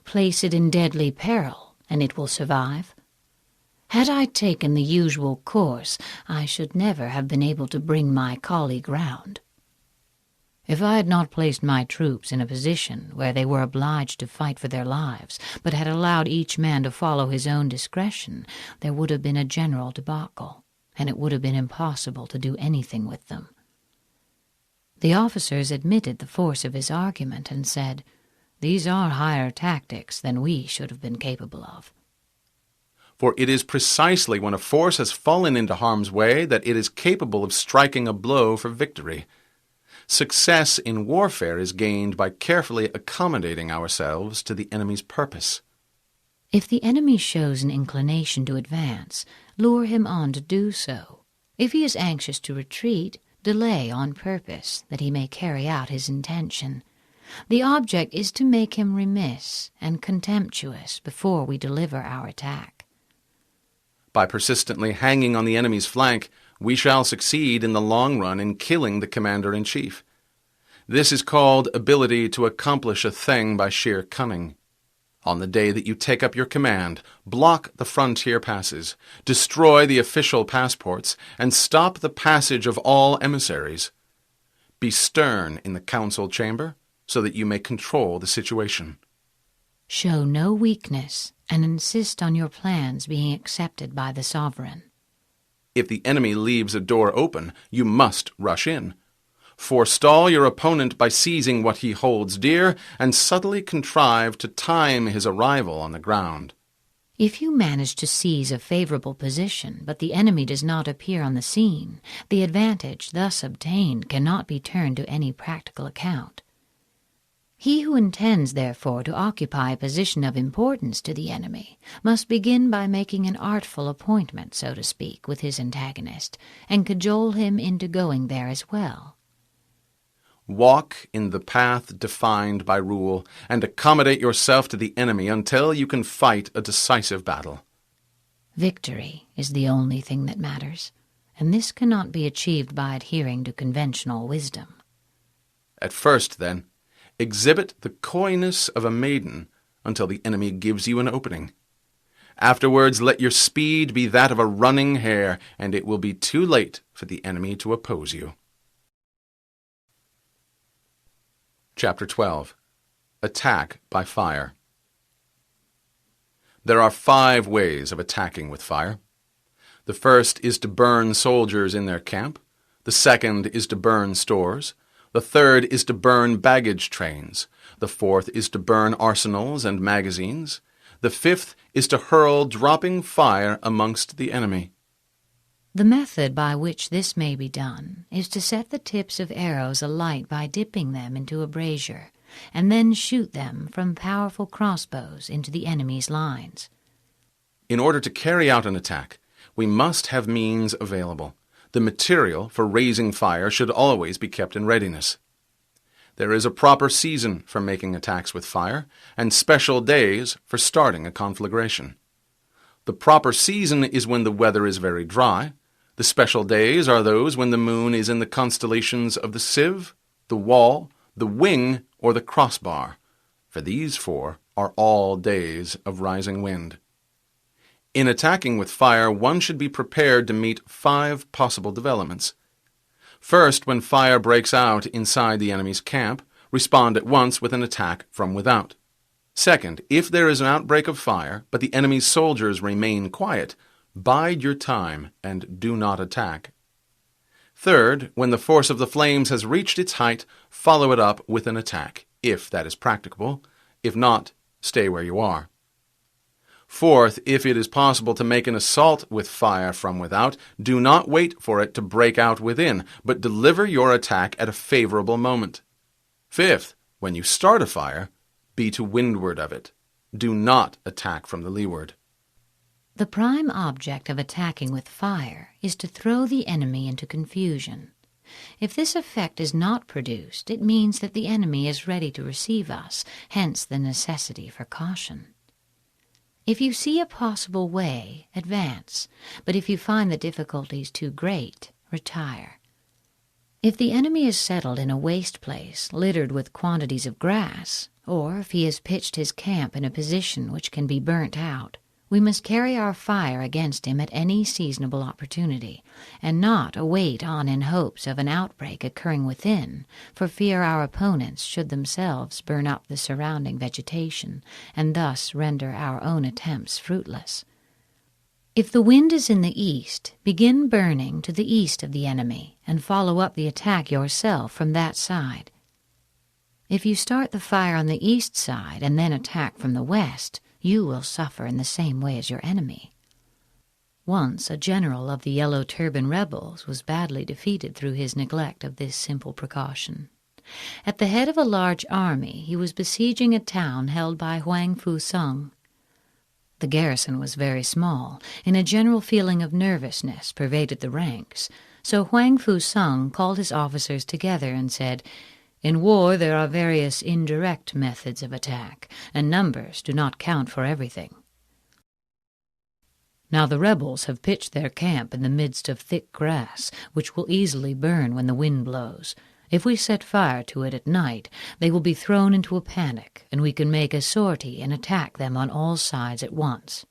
Place it in deadly peril, and it will survive. Had I taken the usual course, I should never have been able to bring my colleague round. If I had not placed my troops in a position where they were obliged to fight for their lives, but had allowed each man to follow his own discretion, there would have been a general debacle, and it would have been impossible to do anything with them." The officers admitted the force of his argument and said, "These are higher tactics than we should have been capable of." For it is precisely when a force has fallen into harm's way that it is capable of striking a blow for victory. Success in warfare is gained by carefully accommodating ourselves to the enemy's purpose. If the enemy shows an inclination to advance, lure him on to do so. If he is anxious to retreat, delay on purpose that he may carry out his intention. The object is to make him remiss and contemptuous before we deliver our attack. By persistently hanging on the enemy's flank, we shall succeed in the long run in killing the commander-in-chief. This is called ability to accomplish a thing by sheer cunning. On the day that you take up your command, block the frontier passes, destroy the official passports, and stop the passage of all emissaries. Be stern in the council chamber so that you may control the situation. Show no weakness and insist on your plans being accepted by the sovereign. If the enemy leaves a door open, you must rush in. Forestall your opponent by seizing what he holds dear, and subtly contrive to time his arrival on the ground. If you manage to seize a favorable position, but the enemy does not appear on the scene, the advantage thus obtained cannot be turned to any practical account. He who intends, therefore, to occupy a position of importance to the enemy must begin by making an artful appointment, so to speak, with his antagonist, and cajole him into going there as well. Walk in the path defined by rule, and accommodate yourself to the enemy until you can fight a decisive battle. Victory is the only thing that matters, and this cannot be achieved by adhering to conventional wisdom. At first, then, exhibit the coyness of a maiden until the enemy gives you an opening. Afterwards, let your speed be that of a running hare, and it will be too late for the enemy to oppose you. Chapter 12. Attack by Fire. There are 5 ways of attacking with fire. The first is to burn soldiers in their camp. The second is to burn stores. The third is to burn baggage trains. The fourth is to burn arsenals and magazines. The fifth is to hurl dropping fire amongst the enemy. The method by which this may be done is to set the tips of arrows alight by dipping them into a brazier, and then shoot them from powerful crossbows into the enemy's lines. In order to carry out an attack, we must have means available. The material for raising fire should always be kept in readiness. There is a proper season for making attacks with fire, and special days for starting a conflagration. The proper season is when the weather is very dry. The special days are those when the moon is in the constellations of the sieve, the wall, the wing, or the crossbar, for these 4 are all days of rising wind. In attacking with fire, one should be prepared to meet 5 possible developments. First, when fire breaks out inside the enemy's camp, respond at once with an attack from without. Second, if there is an outbreak of fire, but the enemy's soldiers remain quiet, bide your time and do not attack. Third, when the force of the flames has reached its height, follow it up with an attack, if that is practicable. If not, stay where you are. Fourth, if it is possible to make an assault with fire from without, do not wait for it to break out within, but deliver your attack at a favorable moment. Fifth, when you start a fire, be to windward of it. Do not attack from the leeward. The prime object of attacking with fire is to throw the enemy into confusion. If this effect is not produced, it means that the enemy is ready to receive us, hence the necessity for caution. If you see a possible way, advance, but if you find the difficulties too great, retire. If the enemy is settled in a waste place littered with quantities of grass, or if he has pitched his camp in a position which can be burnt out, we must carry our fire against him at any seasonable opportunity, and not await on in hopes of an outbreak occurring within, for fear our opponents should themselves burn up the surrounding vegetation, and thus render our own attempts fruitless. If the wind is in the east, begin burning to the east of the enemy, and follow up the attack yourself from that side. If you start the fire on the east side and then attack from the west, you will suffer in the same way as your enemy. Once a general of the Yellow Turban rebels was badly defeated through his neglect of this simple precaution. At the head of a large army, he was besieging a town held by Huang Fu-sung. The garrison was very small, and a general feeling of nervousness pervaded the ranks, so Huang Fu-sung called his officers together and said, "In war there are various indirect methods of attack, and numbers do not count for everything. Now the rebels have pitched their camp in the midst of thick grass, which will easily burn when the wind blows. If we set fire to it at night, they will be thrown into a panic, and we can make a sortie and attack them on all sides at once."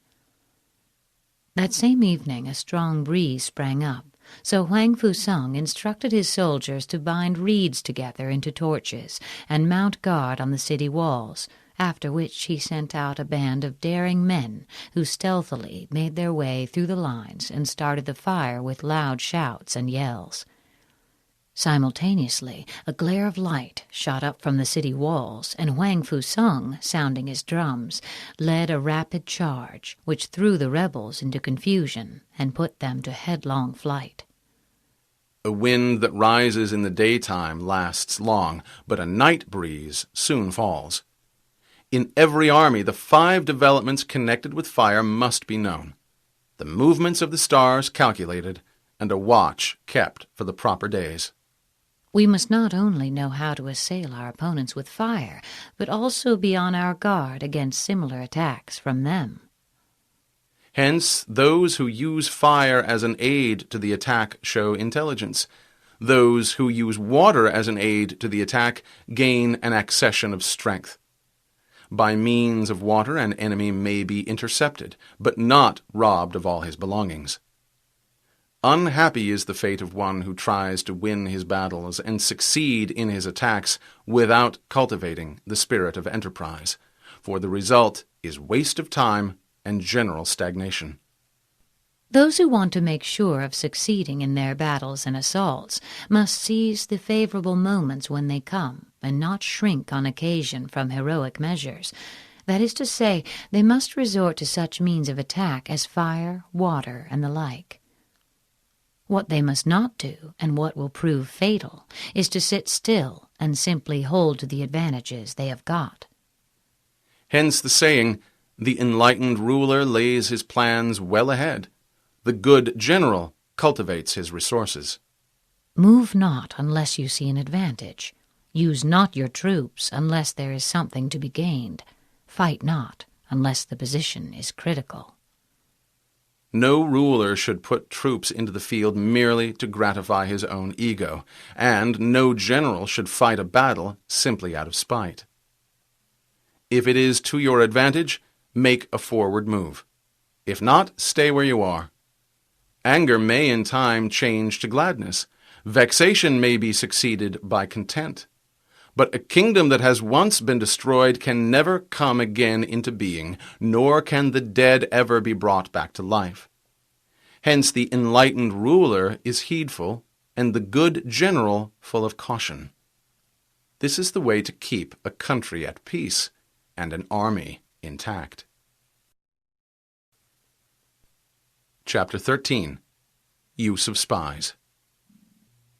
That same evening a strong breeze sprang up, so Huang Fu-sung instructed his soldiers to bind reeds together into torches and mount guard on the city walls, after which he sent out a band of daring men who stealthily made their way through the lines and started the fire with loud shouts and yells. Simultaneously, a glare of light shot up from the city walls, and Huang Fu-sung, sounding his drums, led a rapid charge, which threw the rebels into confusion and put them to headlong flight. A wind that rises in the daytime lasts long, but a night breeze soon falls. In every army, the 5 developments connected with fire must be known, the movements of the stars calculated, and a watch kept for the proper days. We must not only know how to assail our opponents with fire, but also be on our guard against similar attacks from them. Hence, those who use fire as an aid to the attack show intelligence. Those who use water as an aid to the attack gain an accession of strength. By means of water, an enemy may be intercepted, but not robbed of all his belongings. Unhappy is the fate of one who tries to win his battles and succeed in his attacks without cultivating the spirit of enterprise, for the result is waste of time and general stagnation. Those who want to make sure of succeeding in their battles and assaults must seize the favorable moments when they come, and not shrink on occasion from heroic measures. That is to say, they must resort to such means of attack as fire, water, and the like. What they must not do, and what will prove fatal, is to sit still and simply hold to the advantages they have got. Hence the saying, "The enlightened ruler lays his plans well ahead. The good general cultivates his resources." Move not unless you see an advantage. Use not your troops unless there is something to be gained. Fight not unless the position is critical. No ruler should put troops into the field merely to gratify his own ego, and no general should fight a battle simply out of spite. If it is to your advantage, make a forward move. If not, stay where you are. Anger may in time change to gladness. Vexation may be succeeded by content. But a kingdom that has once been destroyed can never come again into being, nor can the dead ever be brought back to life. Hence the enlightened ruler is heedful, and the good general full of caution. This is the way to keep a country at peace and an army intact. Chapter 13. Use of Spies.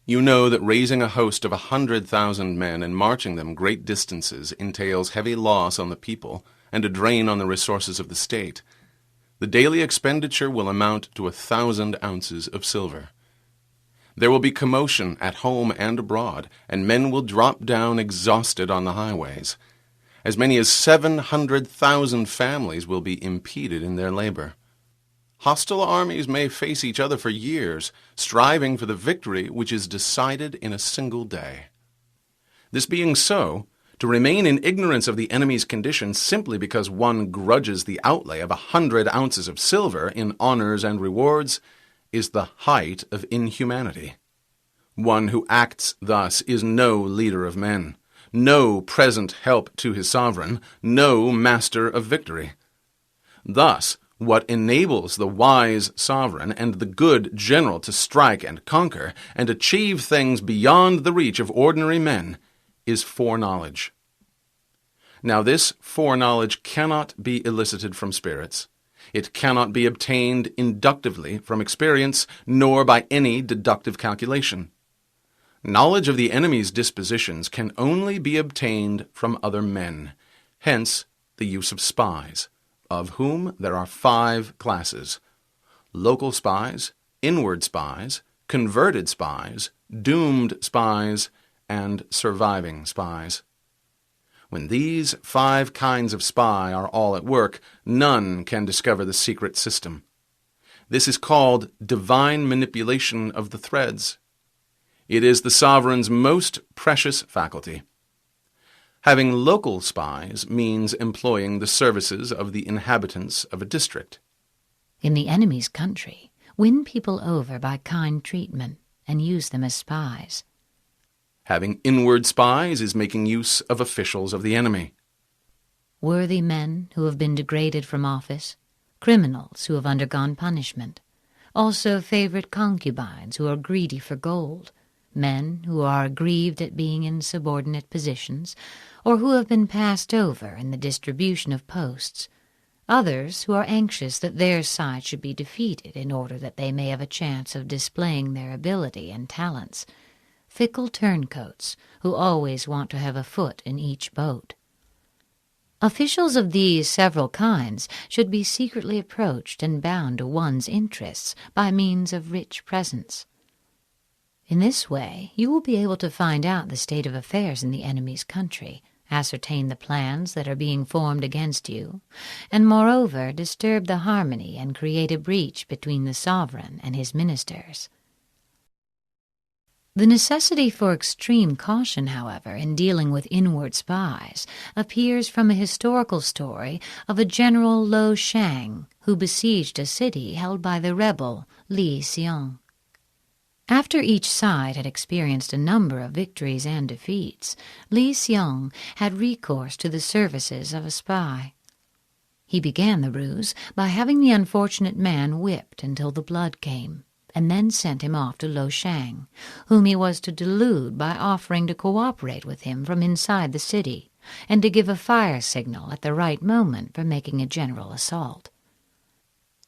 You know that raising a host of 100,000 men and marching them great distances entails heavy loss on the people and a drain on the resources of the state. The daily expenditure will amount to 1,000 ounces of silver. There will be commotion at home and abroad, and men will drop down exhausted on the highways. As many as 700,000 families will be impeded in their labor. Hostile armies may face each other for years, striving for the victory which is decided in a single day. This being so, to remain in ignorance of the enemy's condition simply because one grudges the outlay of 100 ounces of silver in honors and rewards is the height of inhumanity. One who acts thus is no leader of men, no present help to his sovereign, no master of victory. Thus, what enables the wise sovereign and the good general to strike and conquer and achieve things beyond the reach of ordinary men is foreknowledge. Now this foreknowledge cannot be elicited from spirits. It cannot be obtained inductively from experience, nor by any deductive calculation. Knowledge of the enemy's dispositions can only be obtained from other men, hence the use of spies, of whom there are 5 classes: local spies, inward spies, converted spies, doomed spies, and surviving spies. When these 5 kinds of spy are all at work, none can discover the secret system. This is called divine manipulation of the threads. It is the sovereign's most precious faculty. Having local spies means employing the services of the inhabitants of a district. In the enemy's country, win people over by kind treatment and use them as spies. Having inward spies is making use of officials of the enemy. Worthy men who have been degraded from office, criminals who have undergone punishment, also favorite concubines who are greedy for gold, men who are aggrieved at being in subordinate positions, or who have been passed over in the distribution of posts, others who are anxious that their side should be defeated in order that they may have a chance of displaying their ability and talents, fickle turncoats who always want to have a foot in each boat. Officials of these several kinds should be secretly approached and bound to one's interests by means of rich presents. In this way, you will be able to find out the state of affairs in the enemy's country, ascertain the plans that are being formed against you, and moreover disturb the harmony and create a breach between the sovereign and his ministers. The necessity for extreme caution, however, in dealing with inward spies appears from a historical story of a General Lo Shang who besieged a city held by the rebel Li Xiong. After each side had experienced a number of victories and defeats, Li Xiong had recourse to the services of a spy. He began the ruse by having the unfortunate man whipped until the blood came, and then sent him off to Lo Shang, whom he was to delude by offering to cooperate with him from inside the city, and to give a fire signal at the right moment for making a general assault.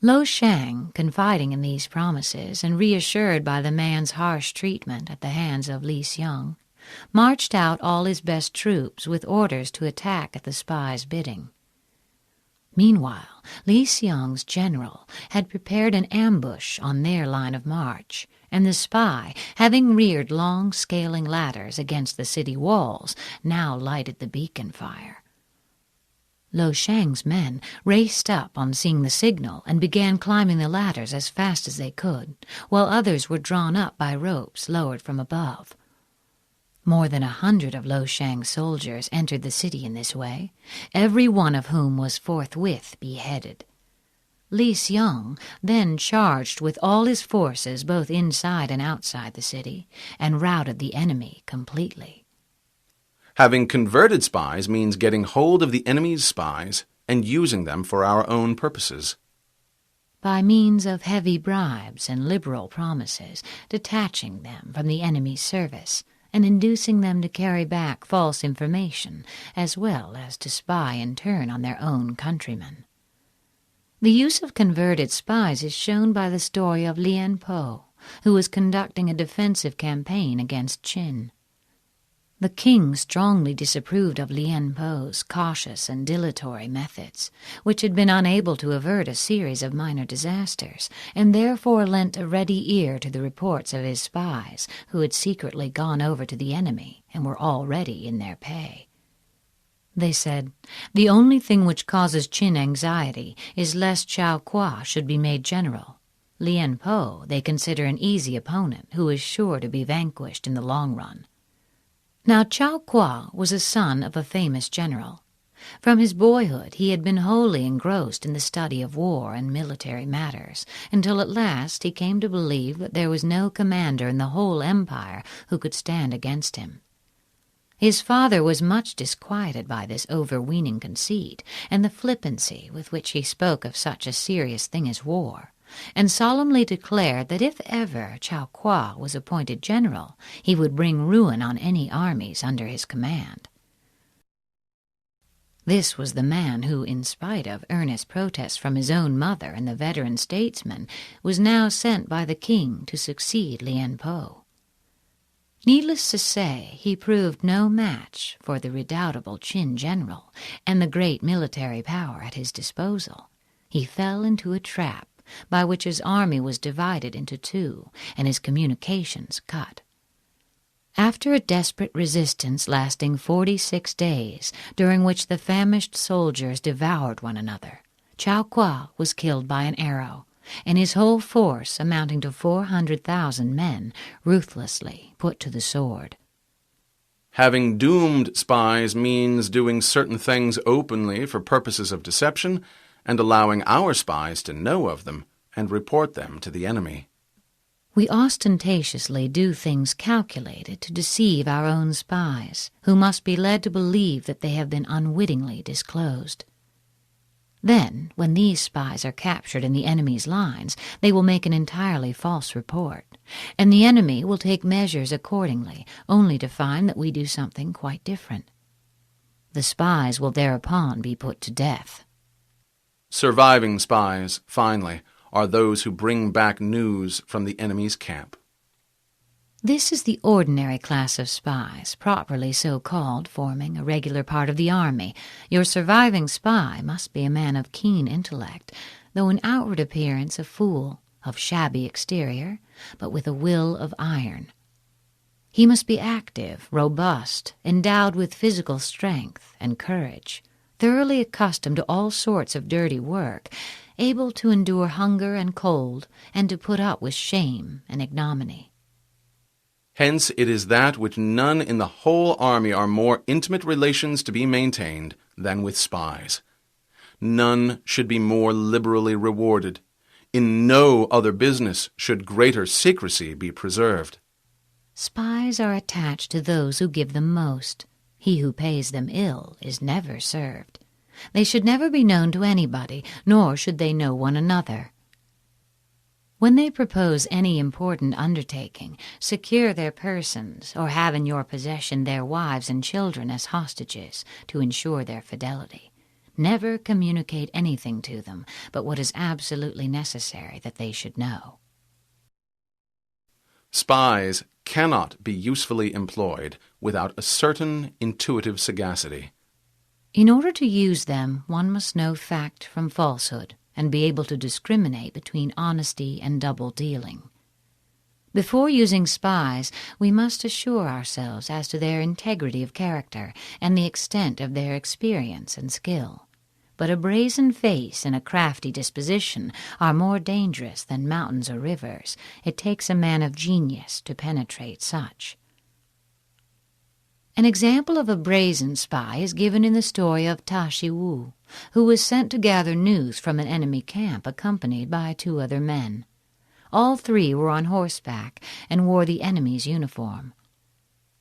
Lo Shang, confiding in these promises and reassured by the man's harsh treatment at the hands of Li Xiong, marched out all his best troops with orders to attack at the spy's bidding. Meanwhile, Li Xiong's general had prepared an ambush on their line of march, and the spy, having reared long scaling ladders against the city walls, now lighted the beacon fire. Lo Shang's men raced up on seeing the signal and began climbing the ladders as fast as they could, while others were drawn up by ropes lowered from above. More than 100 of Lo Shang's soldiers entered the city in this way, every one of whom was forthwith beheaded. Li Xiong then charged with all his forces both inside and outside the city, and routed the enemy completely. Having converted spies means getting hold of the enemy's spies and using them for our own purposes. By means of heavy bribes and liberal promises, detaching them from the enemy's service, and inducing them to carry back false information, as well as to spy in turn on their own countrymen. The use of converted spies is shown by the story of Lien Po, who was conducting a defensive campaign against Qin. The king strongly disapproved of Lien Po's cautious and dilatory methods, which had been unable to avert a series of minor disasters, and therefore lent a ready ear to the reports of his spies, who had secretly gone over to the enemy and were already in their pay. They said, "The only thing which causes Qin anxiety is lest Chao Kwa should be made general. Lien Po they consider an easy opponent who is sure to be vanquished in the long run." Now Chao Kwa was a son of a famous general. From his boyhood he had been wholly engrossed in the study of war and military matters, until at last he came to believe that there was no commander in the whole empire who could stand against him. His father was much disquieted by this overweening conceit and the flippancy with which he spoke of such a serious thing as war, and solemnly declared that if ever Chao Kwa was appointed general, he would bring ruin on any armies under his command. This was the man who, in spite of earnest protests from his own mother and the veteran statesman, was now sent by the king to succeed Lien Po. Needless to say, he proved no match for the redoubtable Qin general and the great military power at his disposal. He fell into a trap by which his army was divided into two and his communications cut. After a desperate resistance lasting 46 days, during which the famished soldiers devoured one another, Chao Kwa was killed by an arrow, and his whole force, amounting to 400,000 men, ruthlessly put to the sword. Having doomed spies means doing certain things openly for purposes of deception and allowing our spies to know of them and report them to the enemy. We ostentatiously do things calculated to deceive our own spies, who must be led to believe that they have been unwittingly disclosed. Then, when these spies are captured in the enemy's lines, they will make an entirely false report, and the enemy will take measures accordingly, only to find that we do something quite different. The spies will thereupon be put to death. Surviving spies, finally, are those who bring back news from the enemy's camp. This is the ordinary class of spies, properly so called, forming a regular part of the army. Your surviving spy must be a man of keen intellect, though in outward appearance a fool, of shabby exterior, but with a will of iron, He must be active, robust, endowed with physical strength and courage, thoroughly accustomed to all sorts of dirty work, able to endure hunger and cold, and to put up with shame and ignominy. Hence it is that which none in the whole army are more intimate relations to be maintained than with spies. None should be more liberally rewarded. In no other business should greater secrecy be preserved. Spies are attached to those who give them most. He who pays them ill is never served. They should never be known to anybody, nor should they know one another. When they propose any important undertaking, secure their persons, or have in your possession their wives and children as hostages, to ensure their fidelity. Never communicate anything to them but what is absolutely necessary that they should know. Spies cannot be usefully employed without a certain intuitive sagacity. In order to use them, one must know fact from falsehood, and be able to discriminate between honesty and double-dealing. Before using spies, we must assure ourselves as to their integrity of character and the extent of their experience and skill. But a brazen face and a crafty disposition are more dangerous than mountains or rivers. It takes a man of genius to penetrate such. An example of a brazen spy is given in the story of Tashi Wu, who was sent to gather news from an enemy camp accompanied by 2 other men. All 3 were on horseback and wore the enemy's uniform.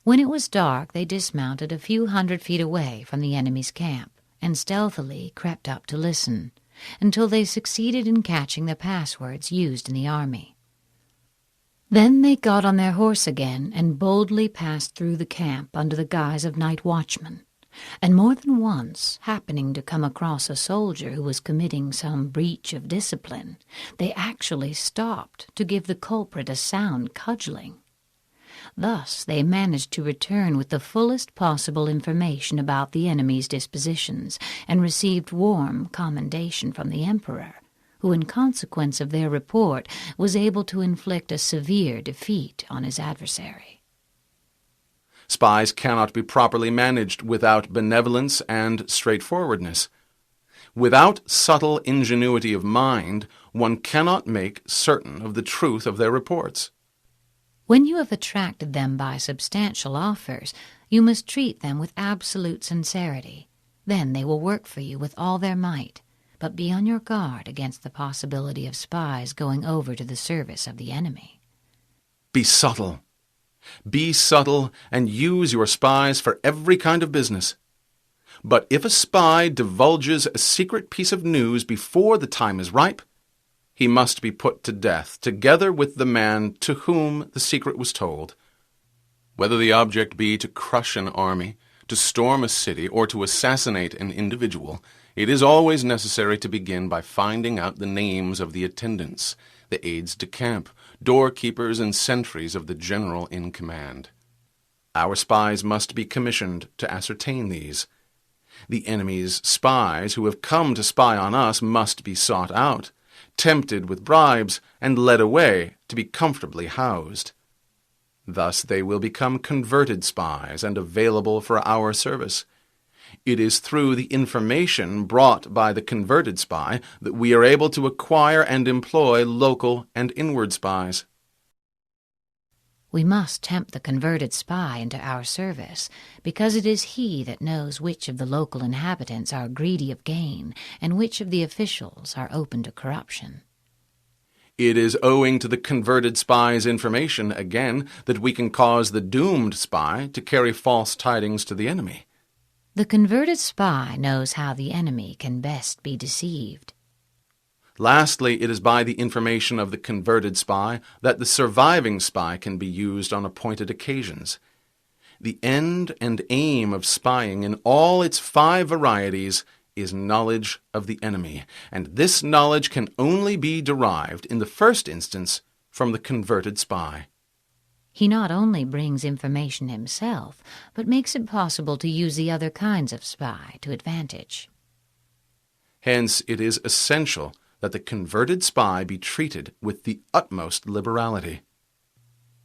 When it was dark, they dismounted a few hundred feet away from the enemy's camp and stealthily crept up to listen, until they succeeded in catching the passwords used in the army. Then they got on their horse again and boldly passed through the camp under the guise of night watchmen, and more than once, happening to come across a soldier who was committing some breach of discipline, they actually stopped to give the culprit a sound cudgeling. Thus they managed to return with the fullest possible information about the enemy's dispositions, and received warm commendation from the Emperor, who in consequence of their report was able to inflict a severe defeat on his adversary. Spies cannot be properly managed without benevolence and straightforwardness. Without subtle ingenuity of mind, one cannot make certain of the truth of their reports. When you have attracted them by substantial offers, you must treat them with absolute sincerity. Then they will work for you with all their might, but be on your guard against the possibility of spies going over to the service of the enemy. Be subtle. Be subtle and use your spies for every kind of business. But if a spy divulges a secret piece of news before the time is ripe, he must be put to death, together with the man to whom the secret was told. Whether the object be to crush an army, to storm a city, or to assassinate an individual, it is always necessary to begin by finding out the names of the attendants, the aides-de-camp, doorkeepers, and sentries of the general in command. Our spies must be commissioned to ascertain these. The enemy's spies who have come to spy on us must be sought out, tempted with bribes, and led away to be comfortably housed. Thus they will become converted spies and available for our service. It is through the information brought by the converted spy that we are able to acquire and employ local and inward spies. We must tempt the converted spy into our service, because it is he that knows which of the local inhabitants are greedy of gain, and which of the officials are open to corruption. It is owing to the converted spy's information, again, that we can cause the doomed spy to carry false tidings to the enemy. The converted spy knows how the enemy can best be deceived. Lastly, it is by the information of the converted spy that the surviving spy can be used on appointed occasions. The end and aim of spying in all its 5 varieties is knowledge of the enemy, and this knowledge can only be derived in the first instance from the converted spy. He not only brings information himself, but makes it possible to use the other kinds of spy to advantage. Hence, it is essential that the converted spy be treated with the utmost liberality.